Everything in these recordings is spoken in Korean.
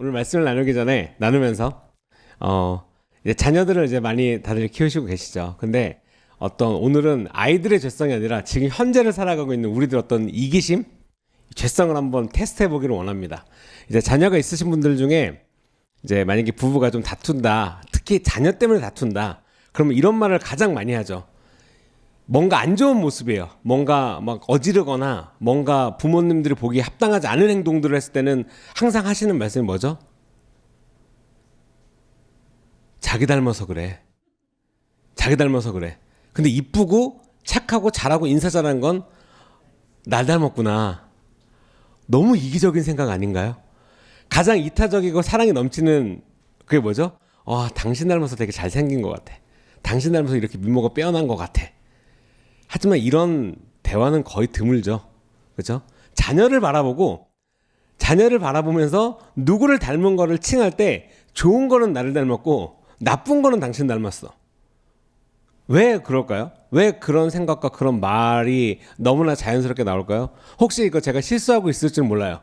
오늘 말씀을 나누기 전에 나누면서 이제 자녀들을 이제 많이 다들 키우시고 계시죠. 근데 오늘은 아이들의 죄성이 아니라 지금 현재를 살아가고 있는 우리들 어떤 이기심, 죄성을 한번 테스트해 보기를 원합니다. 이제 자녀가 있으신 분들 중에 이제 만약에 부부가 좀 다툰다, 특히 자녀 때문에 다툰다, 그러면 이런 말을 가장 많이 하죠. 뭔가 안 좋은 모습이에요. 뭔가 막 어지르거나 뭔가 부모님들이 보기에 합당하지 않은 행동들을 했을 때는 항상 하시는 말씀이 뭐죠? 자기 닮아서 그래. 자기 닮아서 그래. 근데 이쁘고 착하고 잘하고 인사 잘하는 건 날 닮았구나. 너무 이기적인 생각 아닌가요? 가장 이타적이고 사랑이 넘치는 그게 뭐죠? 당신 닮아서 되게 잘생긴 것 같아. 당신 닮아서 이렇게 미모가 빼어난 것 같아. 하지만 이런 대화는 거의 드물죠. 그렇죠? 자녀를 바라보면서 누구를 닮은 거를 칭할 때 좋은 거는 나를 닮았고 나쁜 거는 당신 닮았어. 왜 그럴까요? 왜 그런 생각과 그런 말이 너무나 자연스럽게 나올까요? 혹시 이거 제가 실수하고 있을지는 몰라요.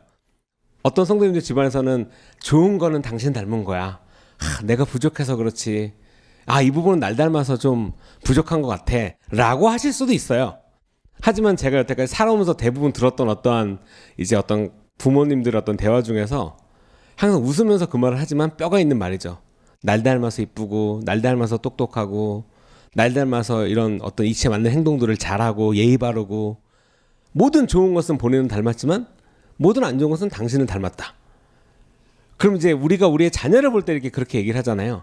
어떤 성도님들 집안에서는 좋은 거는 당신 닮은 거야. 내가 부족해서 그렇지. 이 부분은 날 닮아서 좀 부족한 것 같아. 라고 하실 수도 있어요. 하지만 제가 여태까지 살아오면서 대부분 들었던 어떤 부모님들 어떤 대화 중에서 항상 웃으면서 그 말을 하지만 뼈가 있는 말이죠. 날 닮아서 이쁘고, 날 닮아서 똑똑하고, 날 닮아서 이런 어떤 이치에 맞는 행동들을 잘하고, 예의 바르고, 모든 좋은 것은 본인은 닮았지만, 모든 안 좋은 것은 당신을 닮았다. 그럼 이제 우리가 우리의 자녀를 볼 때 이렇게 그렇게 얘기를 하잖아요.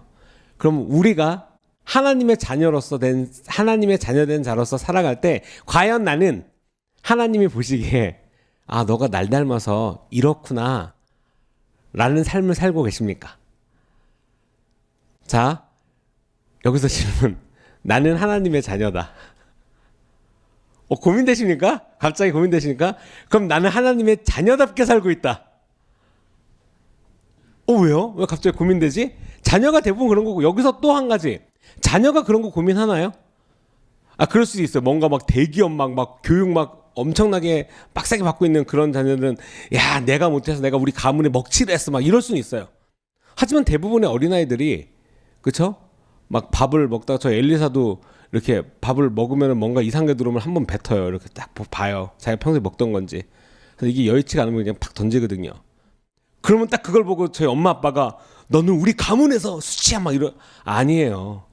그럼 우리가 하나님의 자녀된 자로서 살아갈 때 과연 나는 하나님이 보시기에 너가 날 닮아서 이렇구나 라는 삶을 살고 계십니까? 자, 여기서 질문. 나는 하나님의 자녀다. 고민되십니까? 갑자기 고민되십니까? 그럼 나는 하나님의 자녀답게 살고 있다. 왜요? 왜 갑자기 고민되지? 자녀가 대부분 그런 거고, 여기서 또 한 가지. 자녀가 그런 거 고민하나요? 그럴 수도 있어요. 뭔가 막 대기업 막 교육 막 엄청나게 빡세게 받고 있는 그런 자녀들은 내가 못해서 내가 우리 가문에 먹칠을 했어 막 이럴 수는 있어요. 하지만 대부분의 어린아이들이 그쵸? 막 밥을 먹다가 저 엘리사도 이렇게 밥을 먹으면 뭔가 이상한 게 들어오면 한번 뱉어요. 이렇게 딱 봐요. 자기가 평소에 먹던 건지. 그래서 이게 여의치가 않으면 그냥 팍 던지거든요. 그러면 딱 그걸 보고 저희 엄마 아빠가 너는 우리 가문에서 수치야 막 아니에요.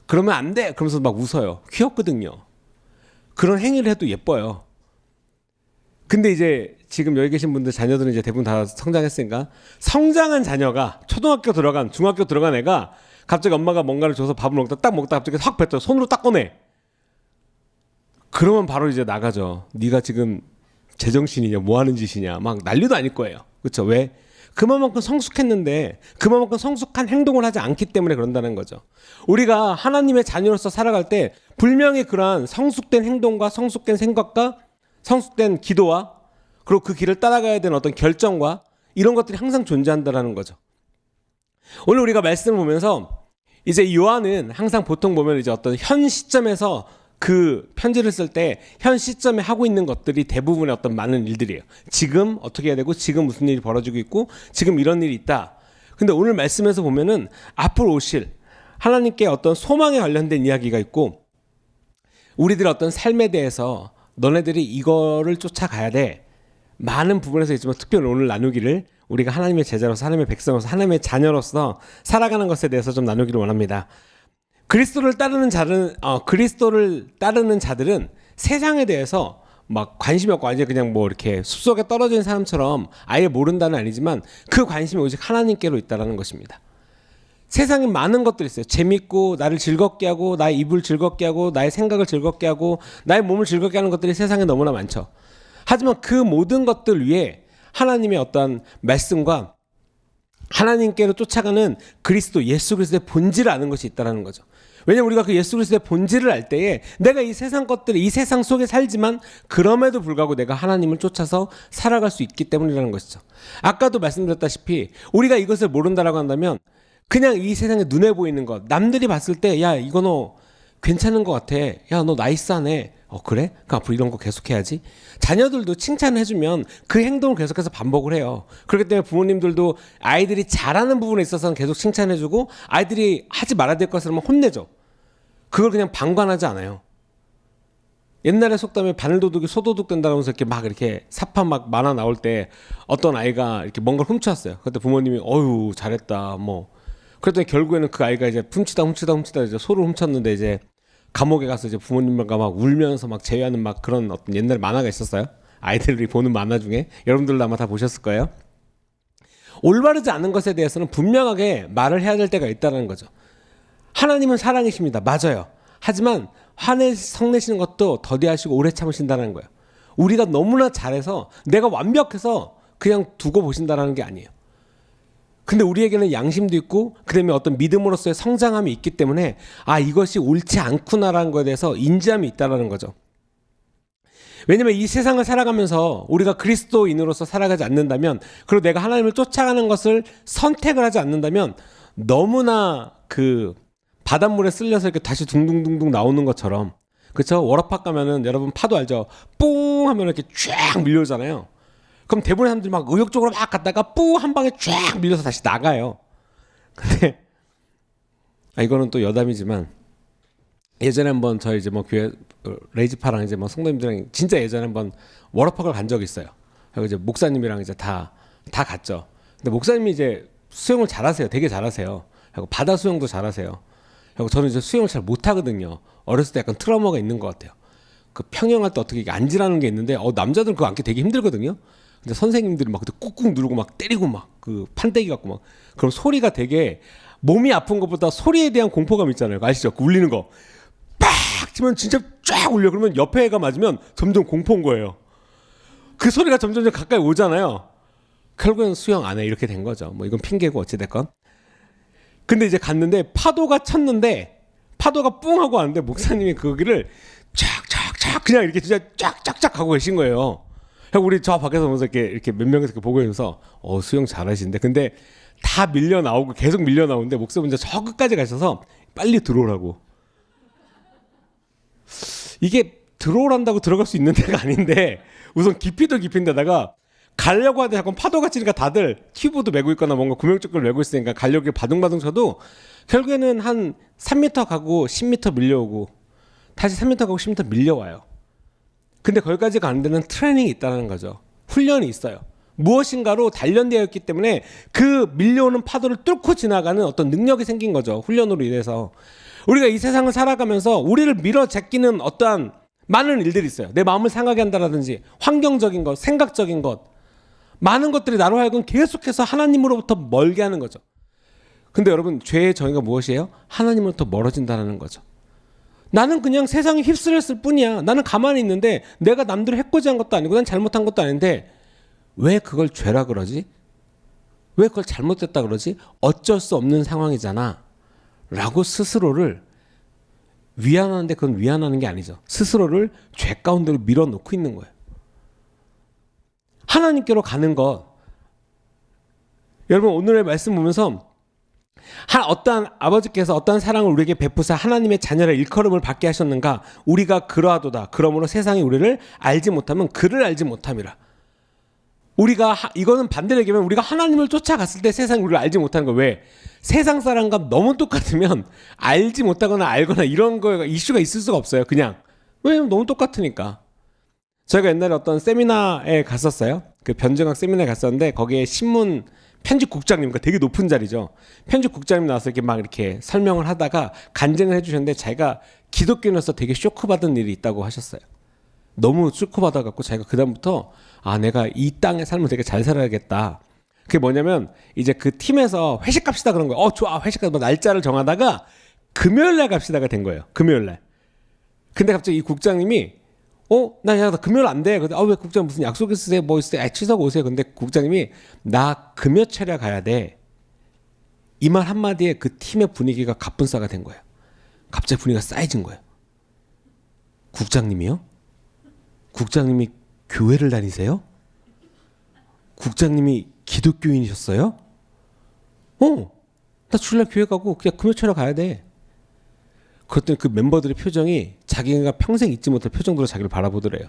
그러면 안 돼. 그러면서 막 웃어요. 귀엽거든요. 그런 행위를 해도 예뻐요. 근데 이제 지금 여기 계신 분들 자녀들은 이제 대부분 다 성장했으니까 성장한 자녀가 초등학교 들어간 중학교 들어간 애가 갑자기 엄마가 뭔가를 줘서 밥을 딱 먹다 갑자기 확 뱉어. 손으로 딱 꺼내. 그러면 바로 이제 나가죠. 네가 지금 제정신이냐 뭐 하는 짓이냐 막 난리도 아닐 거예요. 그렇죠? 왜? 그만큼 성숙했는데 그만큼 성숙한 행동을 하지 않기 때문에 그런다는 거죠. 우리가 하나님의 자녀로서 살아갈 때 분명히 그러한 성숙된 행동과 성숙된 생각과 성숙된 기도와 그리고 그 길을 따라가야 되는 어떤 결정과 이런 것들이 항상 존재한다는 거죠. 오늘 우리가 말씀을 보면서 이제 요한은 항상 보통 보면 이제 어떤 현 시점에서 그 편지를 쓸 때 현 시점에 하고 있는 것들이 대부분의 어떤 많은 일들이에요. 지금 어떻게 해야 되고 지금 무슨 일이 벌어지고 있고 지금 이런 일이 있다. 근데 오늘 말씀에서 보면은 앞으로 오실 하나님께 어떤 소망에 관련된 이야기가 있고 우리들의 어떤 삶에 대해서 너네들이 이거를 쫓아가야 돼. 많은 부분에서 있지만 특별히 오늘 나누기를 우리가 하나님의 제자로서 하나님의 백성으로서 하나님의 자녀로서 살아가는 것에 대해서 좀 나누기를 원합니다. 그리스도를 따르는 자들은 세상에 대해서 막 관심이 없고 아니 그냥 뭐 이렇게 숲속에 떨어진 사람처럼 아예 모른다는 아니지만 그 관심이 오직 하나님께로 있다는 것입니다. 세상에 많은 것들이 있어요. 재밌고 나를 즐겁게 하고 나의 입을 즐겁게 하고 나의 생각을 즐겁게 하고 나의 몸을 즐겁게 하는 것들이 세상에 너무나 많죠. 하지만 그 모든 것들 위에 하나님의 어떤 말씀과 하나님께로 쫓아가는 그리스도 예수 그리스도의 본질을 아는 것이 있다는 거죠. 왜냐하면 우리가 그 예수 그리스도의 본질을 알 때에 내가 이 세상 것들을 이 세상 속에 살지만 그럼에도 불구하고 내가 하나님을 쫓아서 살아갈 수 있기 때문이라는 것이죠. 아까도 말씀드렸다시피 우리가 이것을 모른다라고 한다면 그냥 이 세상에 눈에 보이는 것 남들이 봤을 때 야 이거 너 괜찮은 것 같아 야 너 나이스하네 그래? 그럼 앞으로 이런 거 계속해야지. 자녀들도 칭찬해주면 그 행동을 계속해서 반복을 해요. 그렇기 때문에 부모님들도 아이들이 잘하는 부분에 있어서는 계속 칭찬해주고 아이들이 하지 말아야 될 것을 하면 혼내죠. 그걸 그냥 방관하지 않아요. 옛날에 속담에 바늘도둑이 소도둑 된다면서 이렇게 막 이렇게 사파 막 만화 나올 때 어떤 아이가 이렇게 뭔가를 훔쳤어요. 그때 부모님이 어유 잘했다 뭐. 그랬더니 결국에는 그 아이가 이제 훔치다 이제 소를 훔쳤는데 이제 감옥에 가서 이제 부모님과 막 울면서 막 제외하는 막 그런 어떤 옛날 만화가 있었어요. 아이들이 보는 만화 중에 여러분들도 아마 다 보셨을 거예요. 올바르지 않은 것에 대해서는 분명하게 말을 해야 될 때가 있다는 거죠. 하나님은 사랑이십니다. 맞아요. 하지만 성내시는 것도 더디하시고 오래 참으신다는 거예요. 우리가 너무나 잘해서 내가 완벽해서 그냥 두고 보신다는 게 아니에요. 근데 우리에게는 양심도 있고 그다음에 어떤 믿음으로서의 성장함이 있기 때문에 이것이 옳지 않구나라는 것에 대해서 인지함이 있다는 거죠. 왜냐면 이 세상을 살아가면서 우리가 그리스도인으로서 살아가지 않는다면, 그리고 내가 하나님을 쫓아가는 것을 선택을 하지 않는다면 너무나 그 바닷물에 쓸려서 이렇게 다시 둥둥둥둥 나오는 것처럼, 그렇죠? 워터파크 가면은 여러분 파도 알죠? 뿡 하면 이렇게 쫙 밀려오잖아요. 그럼 대부분의 사람들이 막 의욕적으로 막 갔다가 뿡 한 방에 쫙 밀려서 다시 나가요. 근데 이거는 또 여담이지만 예전에 한번 저희 이제 뭐 교회 레이지파랑 이제 뭐 성도님들이랑 진짜 예전에 한번 워터파크를 간 적이 있어요. 그리고 이제 목사님이랑 이제 다 갔죠. 근데 목사님이 이제 수영을 잘하세요. 되게 잘하세요. 그리고 바다 수영도 잘하세요. 그리고 저는 이제 수영을 잘 못하거든요. 어렸을 때 약간 트라우마가 있는 것 같아요. 그 평영할 때 어떻게 앉으라는 게 있는데 남자들은 그거 앉기 되게 힘들거든요. 근데 선생님들이 막 그때 꾹꾹 누르고 막 때리고 막 그 판때기 갖고 막, 그럼 소리가 되게 몸이 아픈 것보다 소리에 대한 공포감 있잖아요. 아시죠? 그 울리는 거 빡 치면 진짜 쫙 울려. 그러면 옆에 애가 맞으면 점점 공포인 거예요. 그 소리가 점점 가까이 오잖아요. 결국엔 수영 안 해. 이렇게 된 거죠. 뭐 이건 핑계고 어찌됐건. 근데 이제 갔는데 파도가 쳤는데 파도가 뿡 하고 왔는데 목사님이 거기를 쫙쫙쫙 그냥 이렇게 진짜 쫙쫙쫙 가고 계신 거예요. 우리 저 밖에서 보면서 이렇게 몇 명이서 이렇게 보고 있면서 수영 잘하시는데, 근데 다 밀려 나오고 계속 밀려 나오는데 목사님 이제 저 끝까지 가셔서 빨리 들어오라고. 이게 들어오란다고 들어갈 수 있는 데가 아닌데 우선 깊이도 깊인데다가 가려고 하는데 자꾸 파도가 치니까 다들 튜브도 메고 있거나 뭔가 구명조끼를 메고 있으니까 가려고 바둥바둥 쳐도 결국에는 한 3m 가고 10m 밀려오고 다시 3m 가고 10m 밀려와요. 근데 거기까지 가는 데는 트레이닝이 있다는 거죠. 훈련이 있어요. 무엇인가로 단련되어 있기 때문에 그 밀려오는 파도를 뚫고 지나가는 어떤 능력이 생긴 거죠. 훈련으로 인해서. 우리가 이 세상을 살아가면서 우리를 밀어 제끼는 어떠한 많은 일들이 있어요. 내 마음을 상하게 한다라든지 환경적인 것, 생각적인 것, 많은 것들이 나로 하여금 계속해서 하나님으로부터 멀게 하는 거죠. 근데 여러분, 죄의 정의가 무엇이에요? 하나님으로부터 멀어진다는 거죠. 나는 그냥 세상에 휩쓸렸을 뿐이야. 나는 가만히 있는데 내가 남들을 해코지한 것도 아니고 난 잘못한 것도 아닌데 왜 그걸 죄라 그러지? 왜 그걸 잘못됐다 그러지? 어쩔 수 없는 상황이잖아 라고 스스로를 위안하는데, 그건 위안하는 게 아니죠. 스스로를 죄 가운데로 밀어놓고 있는 거예요. 하나님께로 가는 것, 여러분 오늘의 말씀 보면서 어떠한 아버지께서 어떠한 사랑을 우리에게 베푸사 하나님의 자녀라 일컬음을 받게 하셨는가? 우리가 그러하도다. 그러므로 세상이 우리를 알지 못하면 그를 알지 못함이라. 우리가 이거는 반대로 얘기하면 우리가 하나님을 쫓아갔을 때 세상이 우리를 알지 못하는 거. 왜? 세상 사람과 너무 똑같으면 알지 못하거나 알거나 이런 거 이슈가 있을 수가 없어요. 그냥 왜냐면 너무 똑같으니까. 저희가 옛날에 어떤 세미나에 갔었어요. 그 변증학 세미나에 갔었는데 거기에 신문 편집국장님, 그러니까 되게 높은 자리죠. 편집국장님 나와서 이렇게 막 이렇게 설명을 하다가 간증을 해주셨는데 자기가 기독교인으로서 되게 쇼크받은 일이 있다고 하셨어요. 너무 쇼크받아갖고 자기가 그다음부터 내가 이 땅의 삶을 되게 잘 살아야겠다. 그게 뭐냐면 이제 그 팀에서 회식 갑시다 그런 거예요. 좋아, 회식 가서 날짜를 정하다가 금요일날 갑시다가 된 거예요. 금요일날. 근데 갑자기 이 국장님이 나 금요일 안 돼. 근데 왜 국장 무슨 약속 있으세요? 뭐 있으세요? 취소하고 오세요. 근데 국장님이 나 금요철에 가야 돼. 이 말 한마디에 그 팀의 분위기가 갑분싸가 된 거예요. 갑자기 분위기가 싸해진 거예요. 국장님이요? 국장님이 교회를 다니세요? 국장님이 기독교인이셨어요? 나 주일날 교회 가고 그냥 금요철에 가야 돼. 그랬더니 그 멤버들의 표정이 자기가 평생 잊지 못할 표정으로 자기를 바라보더래요.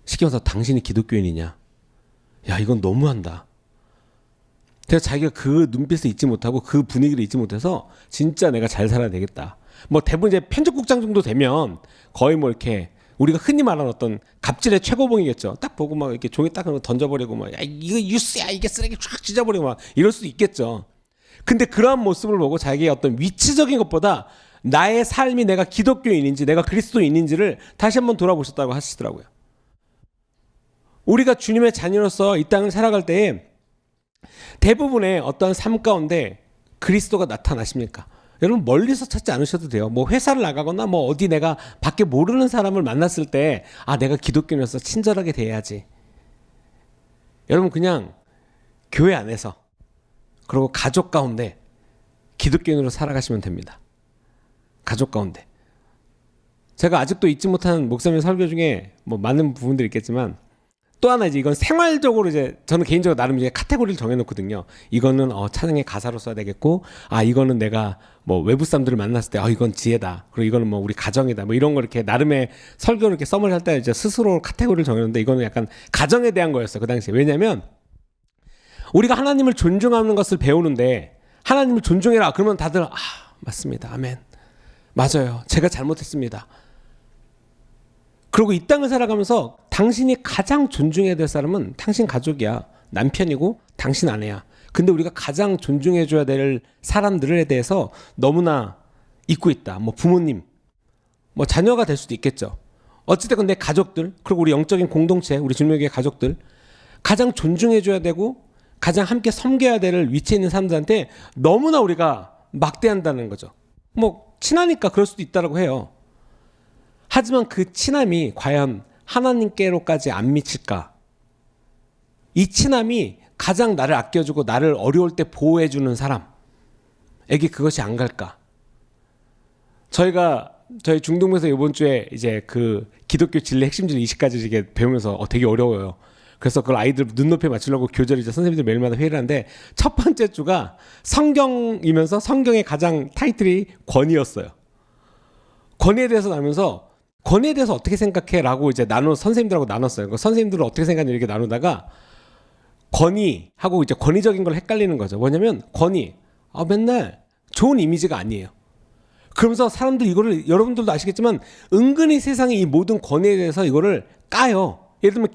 쉽게 말해서 당신이 기독교인이냐? 야, 이건 너무한다. 그래서 자기가 그 눈빛을 잊지 못하고 그 분위기를 잊지 못해서 진짜 내가 잘 살아야 되겠다. 뭐 대부분 이제 편집국장 정도 되면 거의 뭐 이렇게 우리가 흔히 말하는 어떤 갑질의 최고봉이겠죠. 딱 보고 막 이렇게 종이 딱 던져버리고 막 야, 이거 뉴스야, 이게 쓰레기 쫙 찢어버리고 막 이럴 수도 있겠죠. 근데 그러한 모습을 보고 자기의 어떤 위치적인 것보다 나의 삶이 내가 기독교인인지 내가 그리스도인인지를 다시 한번 돌아보셨다고 하시더라고요. 우리가 주님의 자녀로서 이 땅을 살아갈 때에 대부분의 어떤 삶 가운데 그리스도가 나타나십니까? 여러분 멀리서 찾지 않으셔도 돼요. 뭐 회사를 나가거나 뭐 어디 내가 밖에 모르는 사람을 만났을 때 아, 내가 기독교인으로서 친절하게 대해야지. 여러분 그냥 교회 안에서 그리고 가족 가운데 기독교인으로 살아가시면 됩니다. 가족 가운데. 제가 아직도 잊지 못하는 목사님 설교 중에 뭐 많은 부분들이 있겠지만 또 하나 이제 이건 생활적으로 이제 저는 개인적으로 나름 이제 카테고리를 정해놓거든요. 이거는 찬양의 가사로 써야 되겠고, 아 이거는 내가 뭐 외부 사람들을 만났을 때, 이건 지혜다. 그리고 이거는 뭐 우리 가정이다. 뭐 이런 거 이렇게 나름의 설교를 이렇게 써머리 할 때 이제 스스로 카테고리를 정해놓는데 이거는 약간 가정에 대한 거였어요. 그 당시에. 왜냐면 우리가 하나님을 존중하는 것을 배우는데 하나님을 존중해라. 그러면 다들 맞습니다. 아멘. 맞아요. 제가 잘못했습니다. 그리고 이 땅을 살아가면서 당신이 가장 존중해야 될 사람은 당신 가족이야. 남편이고 당신 아내야. 근데 우리가 가장 존중해줘야 될 사람들에 대해서 너무나 잊고 있다. 뭐 부모님, 뭐 자녀가 될 수도 있겠죠. 어찌됐건 내 가족들, 그리고 우리 영적인 공동체, 우리 주님에게 가족들 가장 존중해줘야 되고 가장 함께 섬겨야 될 위치에 있는 사람들한테 너무나 우리가 막대한다는 거죠. 뭐 친하니까 그럴 수도 있다라고 해요. 하지만 그 친함이 과연 하나님께로까지 안 미칠까? 이 친함이 가장 나를 아껴주고 나를 어려울 때 보호해주는 사람에게 그것이 안 갈까? 저희 중동부에서 이번 주에 이제 그 기독교 진리 핵심줄 20가지 이게 배우면서 되게 어려워요. 그래서 그걸 아이들 눈높이에 맞추려고 교재를 이제 선생님들 매일마다 회의를 하는데 첫 번째 주가 성경이면서 성경의 가장 타이틀이 권위였어요. 권위에 대해서 나누면서 권위에 대해서 어떻게 생각해? 라고 이제 선생님들하고 나눴어요. 선생님들은 어떻게 생각하냐 이렇게 나누다가 권위하고 이제 권위적인 걸 헷갈리는 거죠. 뭐냐면 권위. 맨날 좋은 이미지가 아니에요. 그러면서 사람들 이거를 여러분들도 아시겠지만 은근히 세상에 이 모든 권위에 대해서 이거를 까요. 예를 들면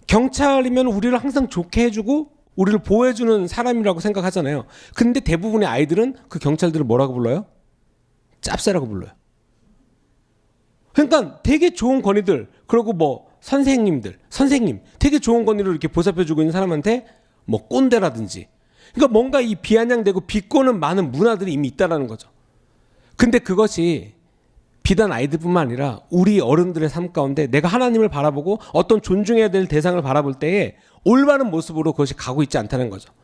경찰이면 우리를 항상 좋게 해주고 우리를 보호해주는 사람이라고 생각하잖아요. 근데 대부분의 아이들은 그 경찰들을 뭐라고 불러요? 짭새라고 불러요. 그러니까 되게 좋은 권위들, 그리고 뭐 선생님 되게 좋은 권위를 이렇게 보살펴주고 있는 사람한테 뭐 꼰대라든지, 그러니까 뭔가 이 비아냥대고 비꼬는 많은 문화들이 이미 있다라는 거죠. 근데 그것이 비단 아이들뿐만 아니라 우리 어른들의 삶 가운데 내가 하나님을 바라보고 어떤 존중해야 될 대상을 바라볼 때에 올바른 모습으로 그것이 가고 있지 않다는 거죠.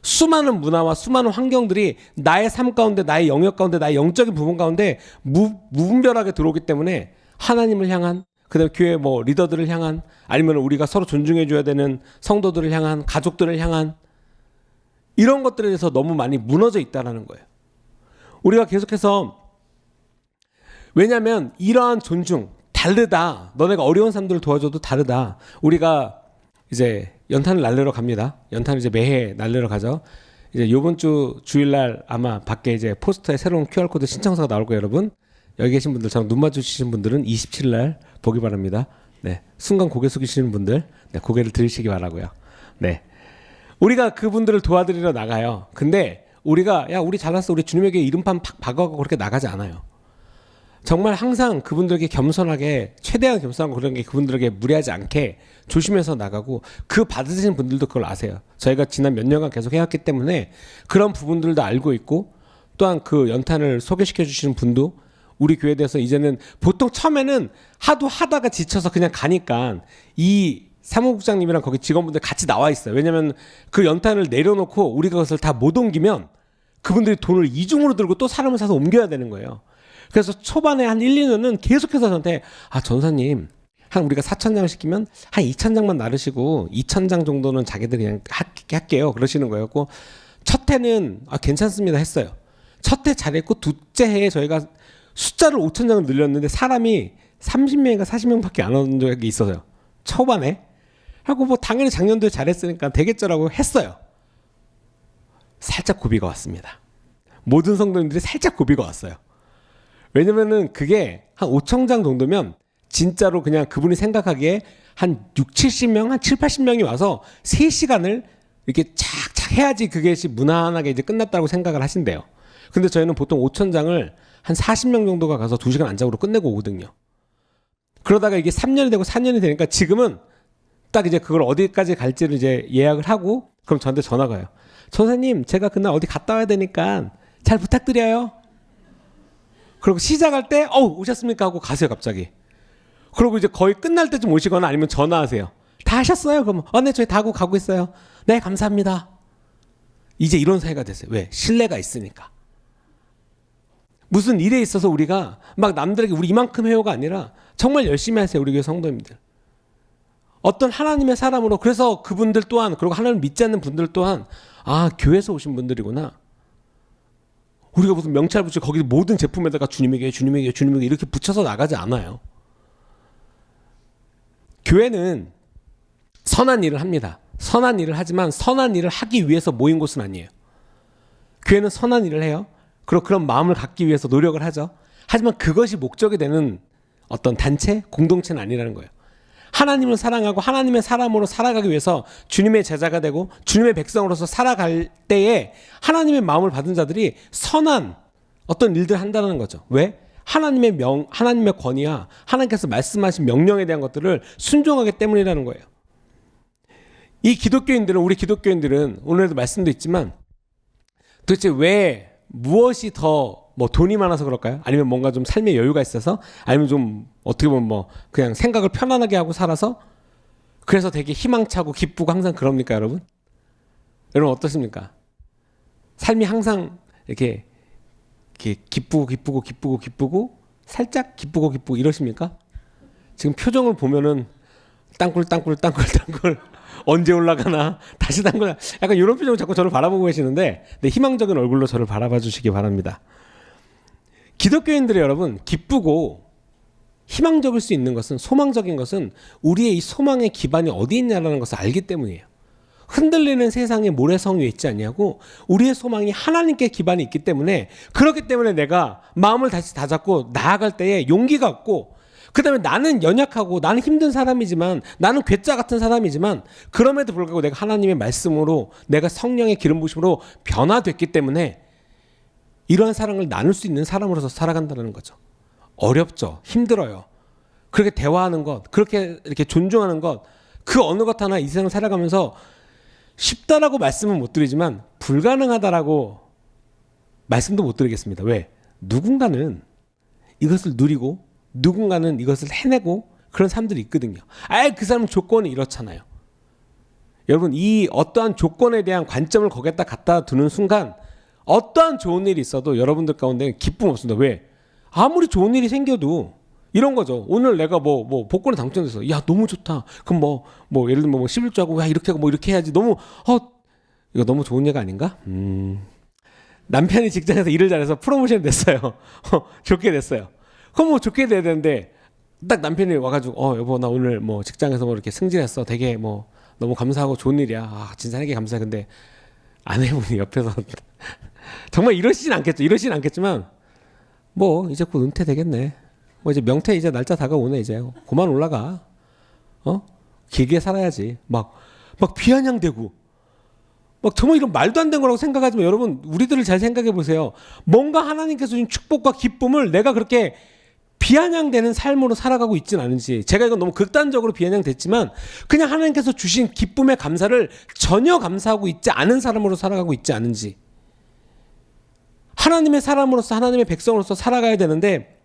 수많은 문화와 수많은 환경들이 나의 삶 가운데, 나의 영역 가운데, 나의 영적인 부분 가운데 무분별하게 들어오기 때문에 하나님을 향한, 그다음에 교회 뭐 리더들을 향한, 아니면 우리가 서로 존중해줘야 되는 성도들을 향한, 가족들을 향한 이런 것들에 대해서 너무 많이 무너져 있다는 거예요. 우리가 계속해서, 왜냐하면 이러한 존중, 다르다. 너네가 어려운 사람들을 도와줘도 다르다. 우리가 이제 연탄을 날리러 갑니다. 연탄을 이제 매해 날리러 가죠. 이제 이번 주 주일날 아마 밖에 이제 포스터에 새로운 QR코드 신청서가 나올 거예요, 여러분. 여기 계신 분들, 저랑 눈 마주치신 분들은 27일 보기 바랍니다. 네, 순간 고개 숙이시는 분들, 네, 고개를 들으시기 바라고요. 네, 우리가 그분들을 도와드리러 나가요. 근데 우리가 우리 잘났어, 우리 주님에게 이름판 팍 박아가고 그렇게 나가지 않아요. 정말 항상 그분들에게 겸손하게, 최대한 겸손하고 그런 게 그분들에게 무례하지 않게 조심해서 나가고, 그 받으시는 분들도 그걸 아세요. 저희가 지난 몇 년간 계속 해왔기 때문에 그런 부분들도 알고 있고, 또한 그 연탄을 소개시켜 주시는 분도 우리 교회에 대해서 이제는 보통 처음에는 하도 하다가 지쳐서 그냥 가니까 이 사무국장님이랑 거기 직원분들 같이 나와 있어요. 왜냐면 그 연탄을 내려놓고 우리가 그것을 다 못 옮기면 그분들이 돈을 이중으로 들고 또 사람을 사서 옮겨야 되는 거예요. 그래서 초반에 한 1, 2년은 계속해서 저한테 전사님, 한 우리가 4,000장을 시키면 한 2,000장만 나르시고 2,000장 정도는 자기들이 그냥 할게요. 그러시는 거였고, 첫 해는 괜찮습니다 했어요. 첫 해 잘했고 둘째 해에 저희가 숫자를 5,000장을 늘렸는데 사람이 30명인가 40명밖에 안 온 적이 있어요. 초반에. 하고 뭐 당연히 작년도에 잘했으니까 되겠죠라고 했어요. 살짝 고비가 왔습니다. 모든 성도님들이 살짝 고비가 왔어요. 왜냐면은 그게 한 5,000장 정도면 진짜로 그냥 그분이 생각하기에 한 6, 70명, 한 7, 80명이 와서 3시간을 이렇게 착착 해야지 그게 무난하게 이제 끝났다고 생각을 하신대요. 근데 저희는 보통 5,000장을 한 40명 정도가 가서 2시간 안짝으로 끝내고 오거든요. 그러다가 이게 3년이 되고 4년이 되니까 지금은 딱 이제 그걸 어디까지 갈지를 이제 예약을 하고 그럼 저한테 전화가 와요. 선생님, 제가 그날 어디 갔다 와야 되니까 잘 부탁드려요. 그리고 시작할 때 오셨습니까? 하고 가세요 갑자기. 그리고 이제 거의 끝날 때쯤 오시거나 아니면 전화하세요. 다 하셨어요? 그러면 네, 저희 다 하고 가고 있어요. 네, 감사합니다. 이제 이런 사이가 됐어요. 왜? 신뢰가 있으니까. 무슨 일에 있어서 우리가 막 남들에게 우리 이만큼 해요가 아니라 정말 열심히 하세요. 우리 교회 성도님들. 어떤 하나님의 사람으로, 그래서 그분들 또한, 그리고 하나님을 믿지 않는 분들 또한 교회에서 오신 분들이구나. 우리가 무슨 명찰 붙여 거기 모든 제품에다가 주님에게 이렇게 붙여서 나가지 않아요. 교회는 선한 일을 합니다. 선한 일을 하지만 선한 일을 하기 위해서 모인 곳은 아니에요. 교회는 선한 일을 해요. 그리고 그런 마음을 갖기 위해서 노력을 하죠. 하지만 그것이 목적이 되는 어떤 단체, 공동체는 아니라는 거예요. 하나님을 사랑하고 하나님의 사람으로 살아가기 위해서 주님의 제자가 되고 주님의 백성으로서 살아갈 때에 하나님의 마음을 받은 자들이 선한 어떤 일들을 한다는 거죠. 왜? 하나님의 권위와 하나님께서 말씀하신 명령에 대한 것들을 순종하기 때문이라는 거예요. 이 기독교인들은, 우리 기독교인들은 오늘도 말씀도 있지만 도대체 왜, 무엇이 더 돈이 많아서 그럴까요? 아니면 뭔가 좀 삶의 여유가 있어서? 아니면 좀 어떻게 보면 그냥 생각을 편안하게 하고 살아서? 그래서 되게 희망차고 기쁘고 항상 그럽니까, 여러분? 여러분 어떠십니까? 삶이 항상 이렇게 기쁘고 살짝 기쁘고 이러십니까? 지금 표정을 보면은 땅굴 언제 올라가나 다시 땅굴, 약간 이런 표정을 자꾸 저를 바라보고 계시는데, 네, 희망적인 얼굴로 저를 바라봐 주시기 바랍니다. 기독교인들의 여러분, 기쁘고 희망적일 수 있는 것은, 소망적인 것은 우리의 이 소망의 기반이 어디 있냐라는 것을 알기 때문이에요. 흔들리는 세상의 모래성 위에 있지 않냐고, 우리의 소망이 하나님께 기반이 있기 때문에, 그렇기 때문에 내가 마음을 다시 다잡고 나아갈 때에 용기가 없고, 그 다음에 나는 연약하고 나는 힘든 사람이지만, 나는 괴짜 같은 사람이지만, 그럼에도 불구하고 내가 하나님의 말씀으로, 내가 성령의 기름 부심으로 변화됐기 때문에 이러한 사랑을 나눌 수 있는 사람으로서 살아간다는 거죠. 어렵죠. 힘들어요. 그렇게 대화하는 것, 그렇게 이렇게 존중하는 것, 그 어느 것 하나 이 세상을 살아가면서 쉽다라고 말씀은 못 드리지만 불가능하다라고 말씀도 못 드리겠습니다. 왜? 누군가는 이것을 누리고 누군가는 이것을 해내고 그런 사람들이 있거든요. 그 사람 조건이 이렇잖아요. 여러분, 이 어떠한 조건에 대한 관점을 거기에다 갖다 두는 순간 어떠한 좋은 일이 있어도 여러분들 가운데 기쁨 없습니다. 왜? 아무리 좋은 일이 생겨도 이런 거죠. 오늘 내가 복권에 당첨돼서 야 너무 좋다. 그럼 예를 들면 11조하고 야 이렇게 하고 이렇게 해야지. 너무 이거 너무 좋은 얘가 아닌가? 남편이 직장에서 일을 잘해서 프로모션 됐어요. 좋게 됐어요. 그럼 좋게 돼야 되는데 딱 남편이 와가지고 여보 나 오늘 직장에서 이렇게 승진했어. 되게 너무 감사하고 좋은 일이야. 진짜 하게 감사해. 근데 아내분이 옆에서 정말 이러시진 않겠지만 이제 곧 은퇴 되겠네. 이제 명퇴 이제 날짜 다가오네. 이제 그만 올라가. 길게 살아야지. 막 비아냥대고 정말 이런 말도 안 되는 거라고 생각하지만 여러분, 우리들을 잘 생각해 보세요. 뭔가 하나님께서 주신 축복과 기쁨을 내가 그렇게 비아냥대는 삶으로 살아가고 있지는 않은지, 제가 이건 너무 극단적으로 비아냥댔지만 그냥 하나님께서 주신 기쁨의 감사를 전혀 감사하고 있지 않은 사람으로 살아가고 있지 않은지, 하나님의 사람으로서 하나님의 백성으로서 살아가야 되는데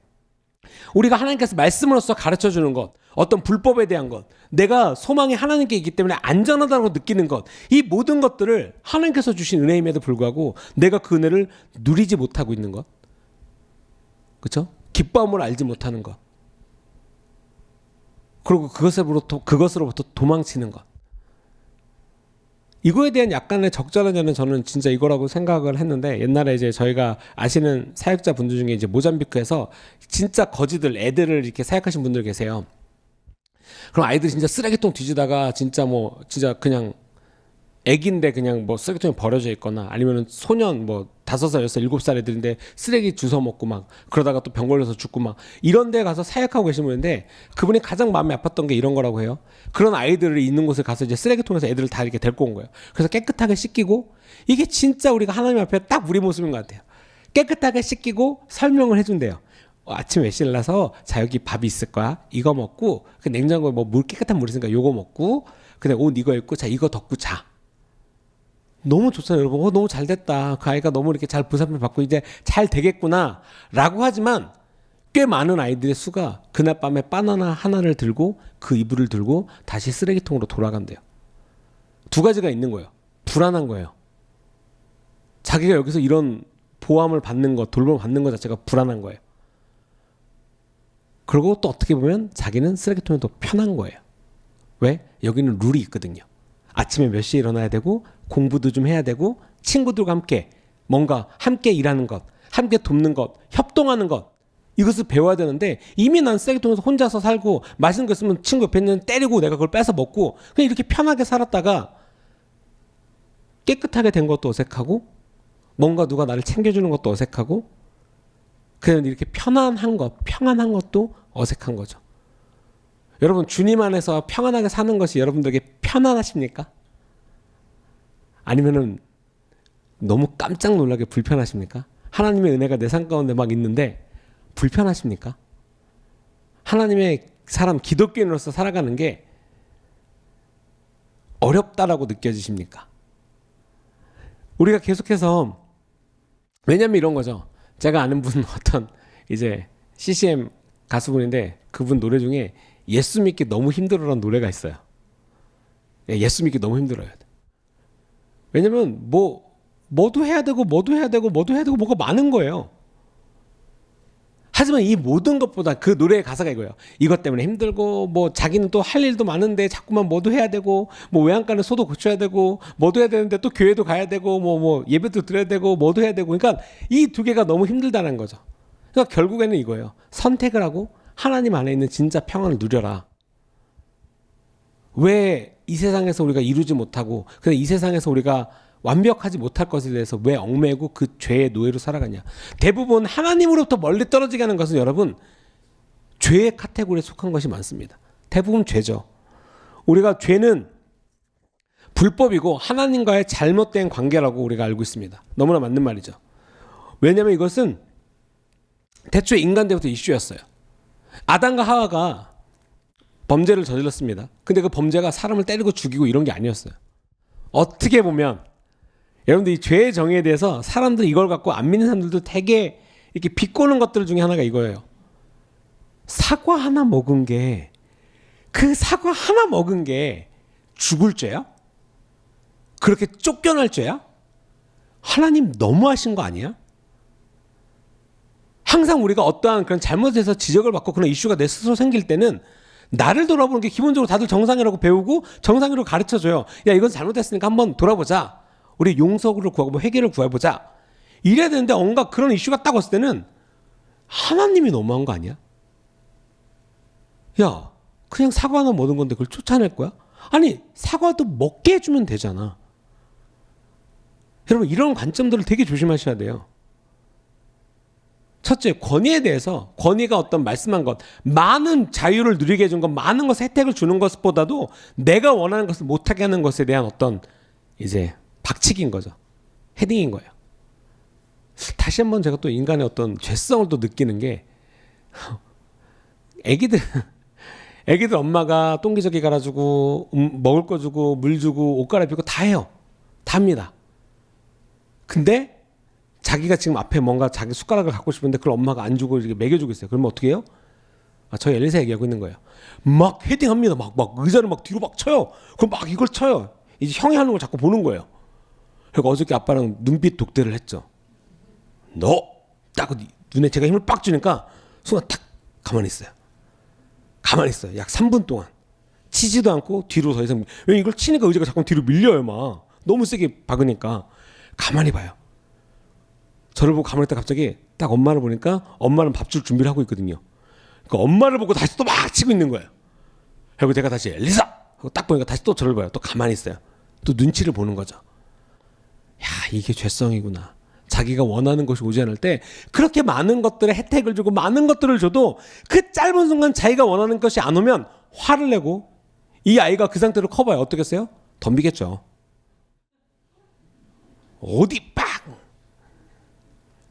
우리가 하나님께서 말씀으로서 가르쳐주는 것, 어떤 불법에 대한 것, 내가 소망이 하나님께 있기 때문에 안전하다고 느끼는 것, 이 모든 것들을 하나님께서 주신 은혜임에도 불구하고 내가 그 은혜를 누리지 못하고 있는 것, 그렇죠? 기뻐함을 알지 못하는 것, 그리고 그것으로부터 도망치는 것, 이거에 대한 약간의 적절한 점은 저는 진짜 이거라고 생각을 했는데, 옛날에 이제 저희가 아시는 사역자 분들 중에 이제 모잠비크에서 진짜 거지들 애들을 이렇게 사역하신 분들 계세요. 그럼 아이들이 진짜 쓰레기통 뒤지다가 진짜 뭐 진짜 그냥 애기인데 그냥 뭐 쓰레기통에 버려져 있거나, 아니면은 소년 뭐 5살, 6살, 7살 애들인데 쓰레기 주워 먹고 막 그러다가 또 병 걸려서 죽고 막 이런 데 가서 사역하고 계신 분인데, 그분이 가장 마음이 아팠던 게 이런 거라고 해요. 그런 아이들이 있는 곳에 가서 이제 쓰레기통에서 애들을 다 이렇게 데리고 온 거예요. 그래서 깨끗하게 씻기고, 이게 진짜 우리가 하나님 앞에 딱 우리 모습인 것 같아요. 깨끗하게 씻기고 설명을 해준대요. 아침 외식을 나서 자 여기 밥이 있을 거야. 이거 먹고 그 냉장고에 뭐 물 깨끗한 물 있으니까 요거 먹고, 그다음에 옷 이거 입고 자 이거 덮고 자. 너무 좋잖아요, 여러분. 너무 잘 됐다. 그 아이가 너무 이렇게 잘 보살핌 받고 이제 잘 되겠구나 라고 하지만, 꽤 많은 아이들의 수가 그날 밤에 바나나 하나를 들고 그 이불을 들고 다시 쓰레기통으로 돌아간대요. 두 가지가 있는 거예요. 불안한 거예요. 자기가 여기서 이런 보함을 받는 것, 돌봄을 받는 것 자체가 불안한 거예요. 그리고 또 어떻게 보면 자기는 쓰레기통이 더 편한 거예요. 왜? 여기는 룰이 있거든요. 아침에 몇 시에 일어나야 되고, 공부도 좀 해야 되고, 친구들과 함께 뭔가 함께 일하는 것, 함께 돕는 것, 협동하는 것, 이것을 배워야 되는데, 이미 난 쓰레기통에서 혼자서 살고 맛있는 거 있으면 친구 옆에 있는 때리고 내가 그걸 뺏어 먹고 그냥 이렇게 편하게 살았다가 깨끗하게 된 것도 어색하고, 뭔가 누가 나를 챙겨주는 것도 어색하고, 그냥 이렇게 편안한 것도 어색한 거죠. 여러분, 주님 안에서 평안하게 사는 것이 여러분들에게 편안하십니까? 아니면은 너무 깜짝 놀라게 불편하십니까? 하나님의 은혜가 내 삶 가운데 막 있는데 불편하십니까? 하나님의 사람, 기독교인으로서 살아가는 게 어렵다라고 느껴지십니까? 우리가 계속해서, 왜냐면 이런 거죠. 제가 아는 분 어떤 이제 CCM 가수분인데, 그분 노래 중에 예수 믿기 너무 힘들어라는 노래가 있어요. 예수 믿기 너무 힘들어요. 왜냐면 뭐도 해야 되고 뭐가 많은 거예요. 하지만 이 모든 것보다 그 노래의 가사가 이거예요. 이것 때문에 힘들고, 뭐 자기는 또 할 일도 많은데 자꾸만 뭐도 해야 되고, 뭐 외양간에 소도 고쳐야 되고, 뭐도 해야 되는데 또 교회도 가야 되고, 뭐 예배도 드려야 되고, 뭐도 해야 되고. 그러니까 이 두 개가 너무 힘들다는 거죠. 그러니까 결국에는 이거예요. 선택을 하고 하나님 안에 있는 진짜 평안을 누려라. 왜 이 세상에서 우리가 이루지 못하고, 그냥 이 세상에서 우리가 완벽하지 못할 것에 대해서 왜 얽매고 그 죄의 노예로 살아가냐. 대부분 하나님으로부터 멀리 떨어지게 하는 것은 여러분, 죄의 카테고리에 속한 것이 많습니다. 대부분 죄죠. 우리가 죄는 불법이고 하나님과의 잘못된 관계라고 우리가 알고 있습니다. 너무나 맞는 말이죠. 왜냐하면 이것은 대초에 인간 때부터 이슈였어요. 아담과 하와가 범죄를 저질렀습니다. 근데 그 범죄가 사람을 때리고 죽이고 이런 게 아니었어요. 어떻게 보면 여러분들 이 죄의 정의에 대해서 사람들 이걸 갖고 안 믿는 사람들도 되게 이렇게 비꼬는 것들 중에 하나가 이거예요. 사과 하나 먹은 게, 그 사과 하나 먹은 게 죽을 죄야? 그렇게 쫓겨날 죄야? 하나님 너무하신 거 아니야? 항상 우리가 어떠한 그런 잘못에서 지적을 받고 그런 이슈가 내 스스로 생길 때는 나를 돌아보는 게 기본적으로 다들 정상이라고 배우고 정상이라고 가르쳐줘요. 야, 이건 잘못했으니까 한번 돌아보자. 우리 용서를 구하고 뭐 회개를 구해보자. 이래야 되는데 온갖 그런 이슈가 딱 왔을 때는 하나님이 너무한 거 아니야? 야, 그냥 사과 하나 먹은 건데 그걸 쫓아낼 거야? 아니, 사과도 먹게 해주면 되잖아. 여러분, 이런 관점들을 되게 조심하셔야 돼요. 첫째, 권위에 대해서, 권위가 어떤 말씀한 것, 많은 자유를 누리게 해준 것, 많은 것을 혜택을 주는 것보다도 내가 원하는 것을 못하게 하는 것에 대한 어떤 이제 박치기인 거죠. 헤딩인 거예요. 다시 한번 제가 또 인간의 어떤 죄성을 또 느끼는 게, 애기들 엄마가 똥기저귀 갈아주고, 먹을 거 주고, 물 주고, 옷 갈아입히고 다 해요. 다 합니다. 근데 자기가 지금 앞에 뭔가 자기 숟가락을 갖고 싶은데 그걸 엄마가 안 주고 이렇게 먹여주고 있어요. 그러면 어떻게 해요? 저희 엘리사 얘기하고 있는 거예요. 막 헤딩합니다. 막 의자를 막 뒤로 막 쳐요. 그럼 막 이걸 쳐요. 이제 형이 하는 걸 자꾸 보는 거예요. 그리고 어저께 아빠랑 눈빛 독대를 했죠. 너! 딱 눈에 제가 힘을 빡 주니까 순간 딱 가만히 있어요. 가만히 있어요. 약 3분 동안. 치지도 않고 뒤로 더 이상. 왜 이걸 치니까 의자가 자꾸 뒤로 밀려요, 막. 너무 세게 박으니까 가만히 봐요. 저를 보고 가만히 있다 갑자기 딱 엄마를 보니까 엄마는 밥 줄 준비를 하고 있거든요. 그러니까 엄마를 보고 다시 또 막 치고 있는 거예요. 그리고 제가 다시 엘리사 하고 딱 보니까 다시 또 저를 봐요. 또 가만히 있어요. 또 눈치를 보는 거죠. 야, 이게 죄성이구나. 자기가 원하는 것이 오지 않을 때 그렇게 많은 것들의 혜택을 주고 많은 것들을 줘도 그 짧은 순간 자기가 원하는 것이 안 오면 화를 내고 이 아이가 그 상태로 커봐요. 어떻겠어요? 덤비겠죠. 어디 빡!